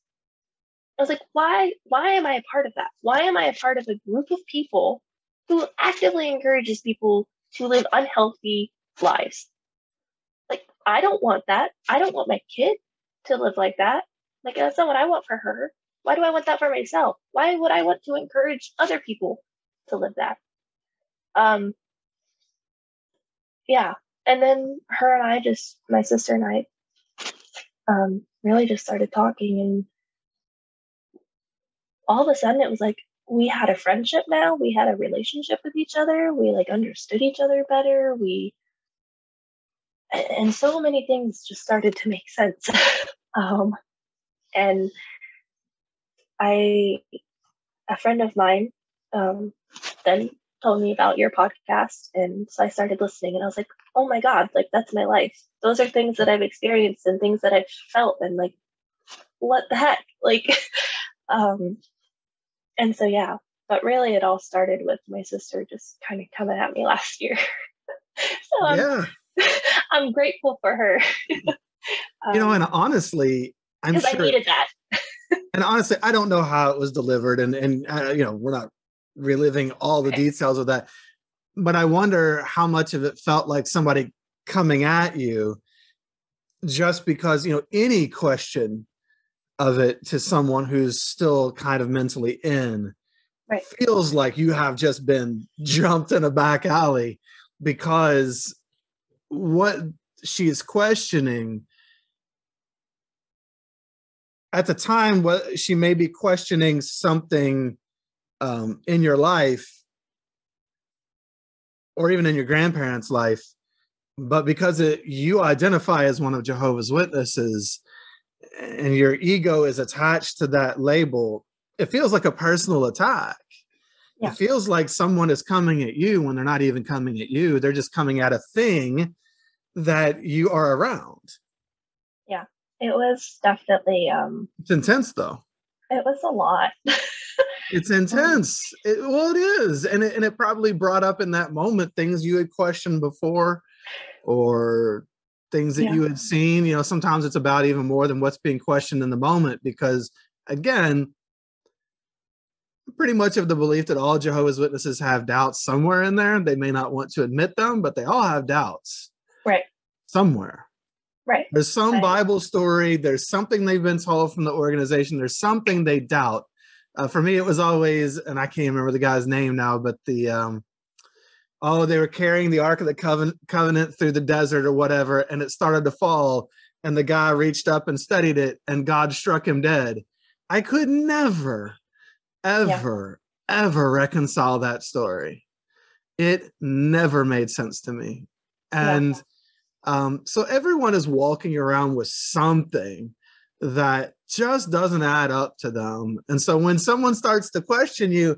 I was like, why am I a part of that? Why am I a part of a group of people who actively encourages people to live unhealthy lives? Like, I don't want that. I don't want my kid to live like that. Like, that's not what I want for her. Why do I want that for myself? Why would I want to encourage other people to live that. Um, yeah. And then her and I just, my sister and I, really just started talking, and all of a sudden it was like we had a friendship now. We had a relationship with each other. We like understood each other better. And so many things just started to make sense. um, and I, a friend of mine, then told me about your podcast. And so I started listening, and I was like, oh my God, like that's my life. Those are things that I've experienced and things that I've felt, and like, what the heck? Like, um, and so, yeah, but really it all started with my sister just kind of coming at me last year. So Yeah. I'm grateful for her. And honestly, I'm because I sure, needed that. and honestly, I don't know how it was delivered, and we're not reliving all the details of that, but I wonder how much of it felt like somebody coming at you, just because any question of it to someone who's still kind of mentally in Right. feels like you have just been jumped in a back alley, because what she is questioning at the time, what she may be questioning something in your life, or even in your grandparents' life, but because you identify as one of Jehovah's Witnesses and your ego is attached to that label, it feels like a personal attack. Yeah. It feels like someone is coming at you when they're not even coming at you. They're just coming at a thing that you are around. Yeah, it was definitely it's intense though. It was a lot. It's intense. It is. And it probably brought up in that moment things you had questioned before, or things that you had seen. Sometimes it's about even more than what's being questioned in the moment, because again, pretty much of the belief that all Jehovah's Witnesses have doubts somewhere in there. They may not want to admit them, but they all have doubts. Right. Somewhere. Right. There's some Bible story. There's something they've been told from the organization. There's something they doubt. For me, it was always, and I can't remember the guy's name now, but they were carrying the Ark of the Covenant through the desert or whatever, and it started to fall, and the guy reached up and studied it, and God struck him dead. I could never, ever reconcile that story. It never made sense to me. And so everyone is walking around with something that just doesn't add up to them. And so when someone starts to question you,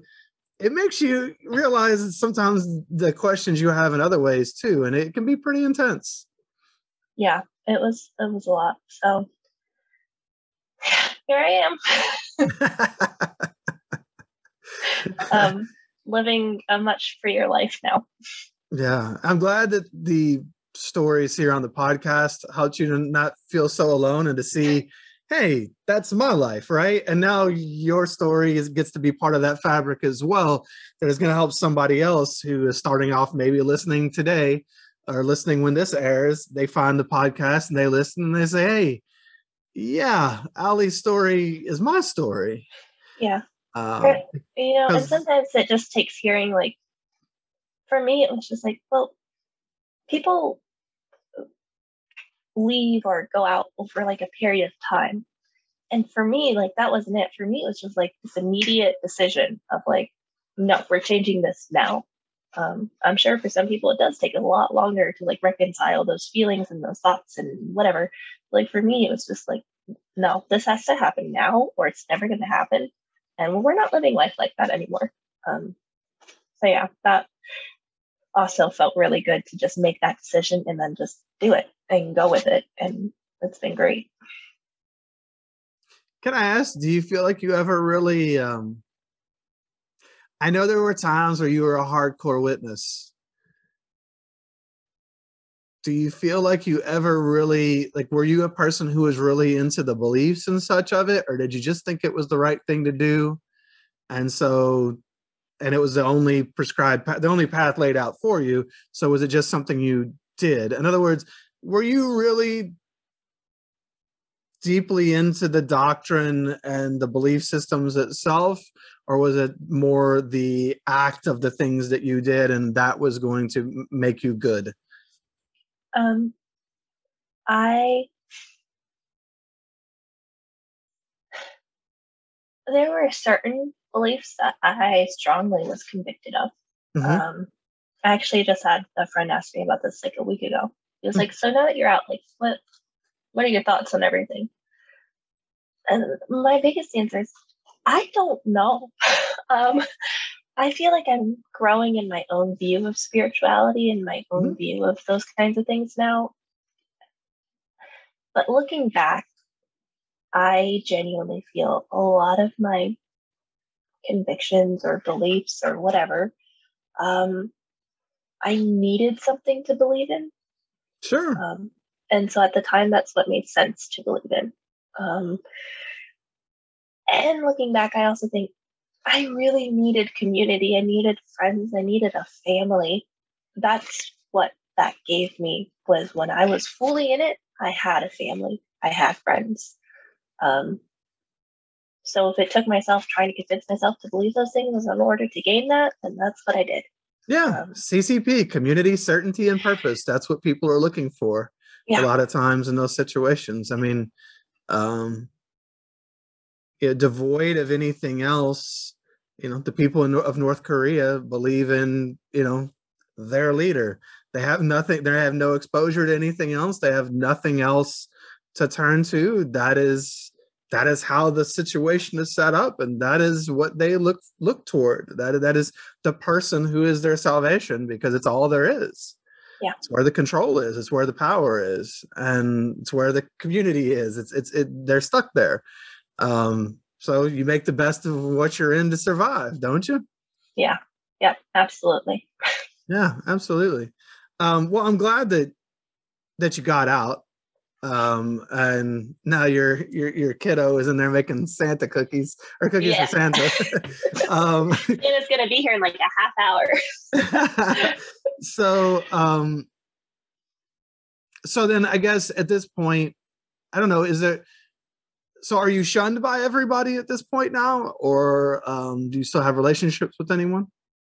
it makes you realize that sometimes the questions you have in other ways too, and it can be pretty intense. Yeah, it was a lot. So here I am. Living a much freer life now. Yeah, I'm glad that the stories here on the podcast helped you to not feel so alone, and to see, hey, that's my life, right? And now your story gets to be part of that fabric as well, that is going to help somebody else who is starting off, maybe listening today or listening when this airs. They find the podcast and they listen and they say, hey, yeah, Allie's story is my story. Yeah. And sometimes it just takes hearing, like, for me, it was just like, well, people leave or go out over like a period of time. And for me, like, that wasn't it. For me, it was just like this immediate decision of like, no, we're changing this now. I'm sure for some people it does take a lot longer to like reconcile those feelings and those thoughts and whatever. Like for me, it was just like, no, this has to happen now, or it's never going to happen. And we're not living life like that anymore. So yeah, that also felt really good to just make that decision and then just do it and go with it. And it's been great. Can I ask, do you feel like you ever really, I know there were times where you were a hardcore witness. Do you feel like you ever really, like, were you a person who was really into the beliefs and such of it? Or did you just think it was the right thing to do? And it was the only prescribed, the only path laid out for you. So was it just something you did? In other words, were you really deeply into the doctrine and the belief systems itself, or was it more the act of the things that you did and that was going to make you good? I There were certain beliefs that I strongly was convicted of. Mm-hmm. I actually just had a friend ask me about this like a week ago. He was like, "So now that you're out, like, what are your thoughts on everything?" And my biggest answer is, I don't know. um, I feel like I'm growing in my own view of spirituality and my own Mm-hmm. view of those kinds of things now. But looking back, I genuinely feel a lot of my convictions or beliefs or whatever, um, I needed something to believe in. Sure. And so at the time, that's what made sense to believe in. Um, and looking back, I also think I really needed community. I needed friends. I needed a family. That's what that gave me, was when I was fully in it, I had a family. I had friends. Um, so if it took myself trying to convince myself to believe those things in order to gain that, then that's what I did. Yeah. CCP, community, certainty, and purpose. That's what people are looking for a Yeah. lot of times in those situations. I mean, um, devoid of anything else, the people of North Korea believe in, their leader. They have nothing, they have no exposure to anything else. They have nothing else to turn to. That is how the situation is set up, and that is what they look toward. That is the person who is their salvation, because it's all there is. Yeah. It's where the control is. It's where the power is, and it's where the community is. They're stuck there. So you make the best of what you're in to survive, don't you? Yeah. Yeah, absolutely. Yeah, absolutely. Well, I'm glad that you got out. And now your kiddo is in there making Santa cookies, or cookies for Yeah. Santa. And it's gonna be here in like a half hour. So then I guess at this point, I don't know, so are you shunned by everybody at this point now, or do you still have relationships with anyone?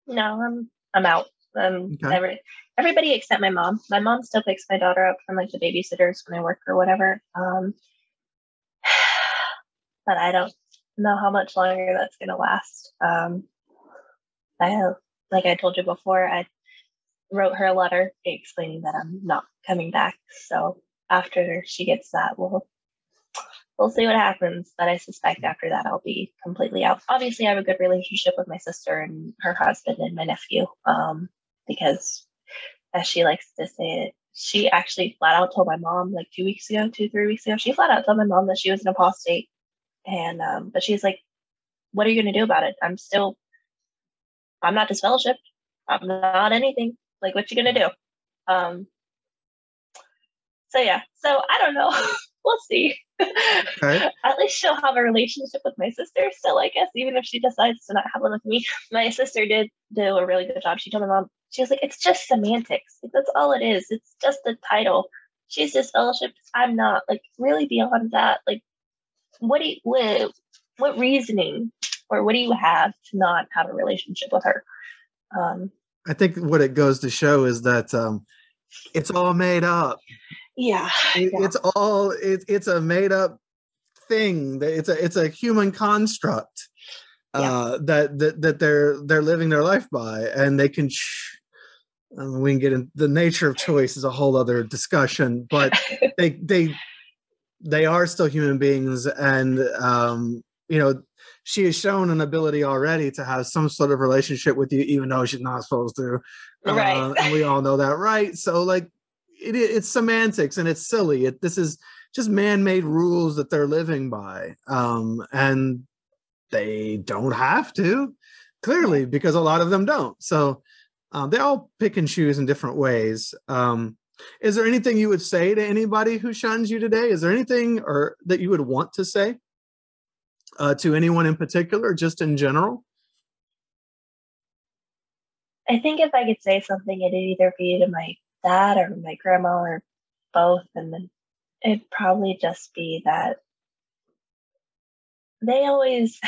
No, I'm out. Okay. Everybody except my mom. My mom still picks my daughter up from like the babysitters when I work or whatever. But I don't know how much longer that's gonna last. I have, like I told you before, I wrote her a letter explaining that I'm not coming back. So after she gets that, we'll see what happens. But I suspect after that, I'll be completely out. Obviously, I have a good relationship with my sister and her husband and my nephew, because, as she likes to say it, she actually flat out told my mom like 2 weeks ago, 3 weeks ago, she flat out told my mom that she was an apostate. And, but she's like, what are you going to do about it? I'm not disfellowshipped. I'm not anything. Like, what you going to do? Um, so yeah, so I don't know. We'll see. Okay. At least she'll have a relationship with my sister still, I guess, even if she decides to not have one with me. My sister did do a really good job. She told my mom, she was like, it's just semantics. Like, that's all it is. It's just the title. She's disfellowshipped. I'm not. Like, really beyond that, like, what reasoning or what do you have to not have a relationship with her? I think what it goes to show is that it's all made up. Yeah. It's a made up thing. It's a human construct that they're living their life by, and they can. We can get in the nature of choice is a whole other discussion, but they are still human beings, and she has shown an ability already to have some sort of relationship with you, even though she's not supposed to. Right. And we all know that, right? So, like, it's semantics and it's silly. This is just man-made rules that they're living by, and they don't have to, clearly, because a lot of them don't. So they all pick and choose in different ways. Is there anything you would say to anybody who shuns you today? Is there anything or that you would want to say to anyone in particular, just in general? I think if I could say something, it'd either be to my dad or my grandma or both. And then it'd probably just be that they always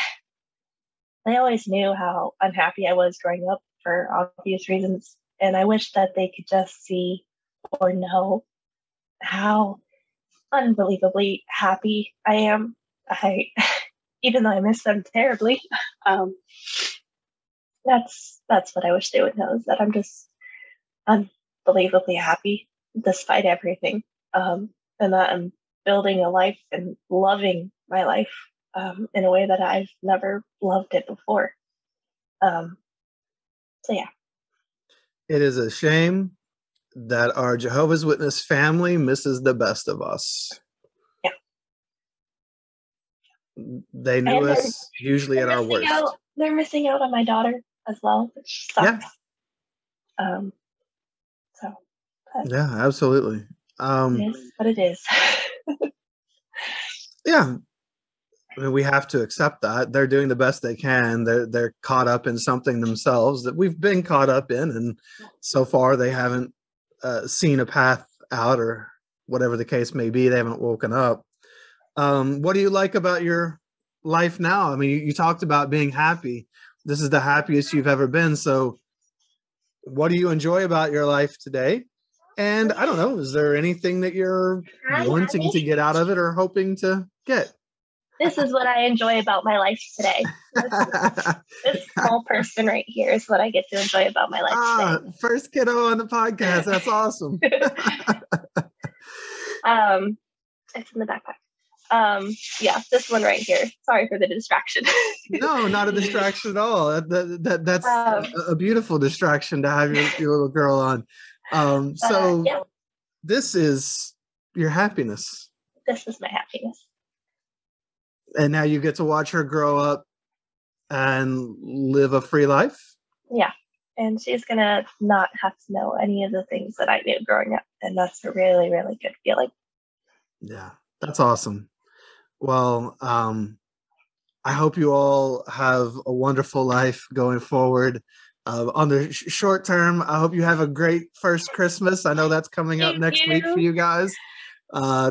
knew how unhappy I was growing up for obvious reasons. And I wish that they could just see or know how unbelievably happy I am. Even though I miss them terribly, um, that's what I wish they would know, is that I'm just unbelievably happy despite everything, and that I'm building a life and loving my life in a way that I've never loved it before. So yeah. It is a shame that our Jehovah's Witness family misses the best of us. Yeah. They knew us usually at our worst. They're missing out on my daughter as well, which sucks. Yeah. Yeah, absolutely. It is what it is. Yeah. I mean, we have to accept that they're doing the best they can. They're caught up in something themselves that we've been caught up in, and so far they haven't seen a path out, or whatever the case may be. They haven't woken up. What do you like about your life now? I mean, you talked about being happy. This is the happiest you've ever been. So, what do you enjoy about your life today? And I don't know, is there anything that you're wanting to get out of it or hoping to get? This is what I enjoy about my life today. This small person right here is what I get to enjoy about my life today. First kiddo on the podcast. That's awesome. It's in the backpack. Yeah, this one right here. Sorry for the distraction. No, not a distraction at all. That's a beautiful distraction to have your little girl on. Yeah. This is your happiness. This is my happiness. And now you get to watch her grow up and live a free life? Yeah. And she's going to not have to know any of the things that I knew growing up. And that's a really, really good feeling. Yeah, that's awesome. Well, I hope you all have a wonderful life going forward. On the short term, I hope you have a great first Christmas. I know that's coming up next week for you guys.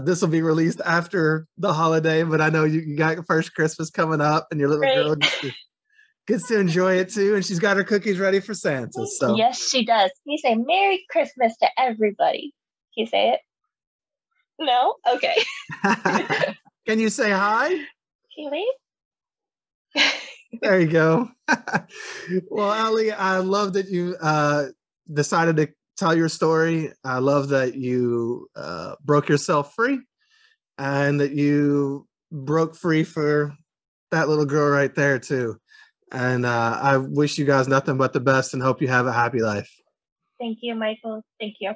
This will be released after the holiday, but I know you got first Christmas coming up, and your little girl gets to enjoy it too. And she's got her cookies ready for Santa. So yes, she does. Can you say Merry Christmas to everybody? Can you say it? No? Okay. Can you say hi? Can you leave? There you go. Well, Allie, I love that you decided to tell your story. I love that you broke yourself free, and that you broke free for that little girl right there too. And I wish you guys nothing but the best and hope you have a happy life. Thank you, Michael. Thank you.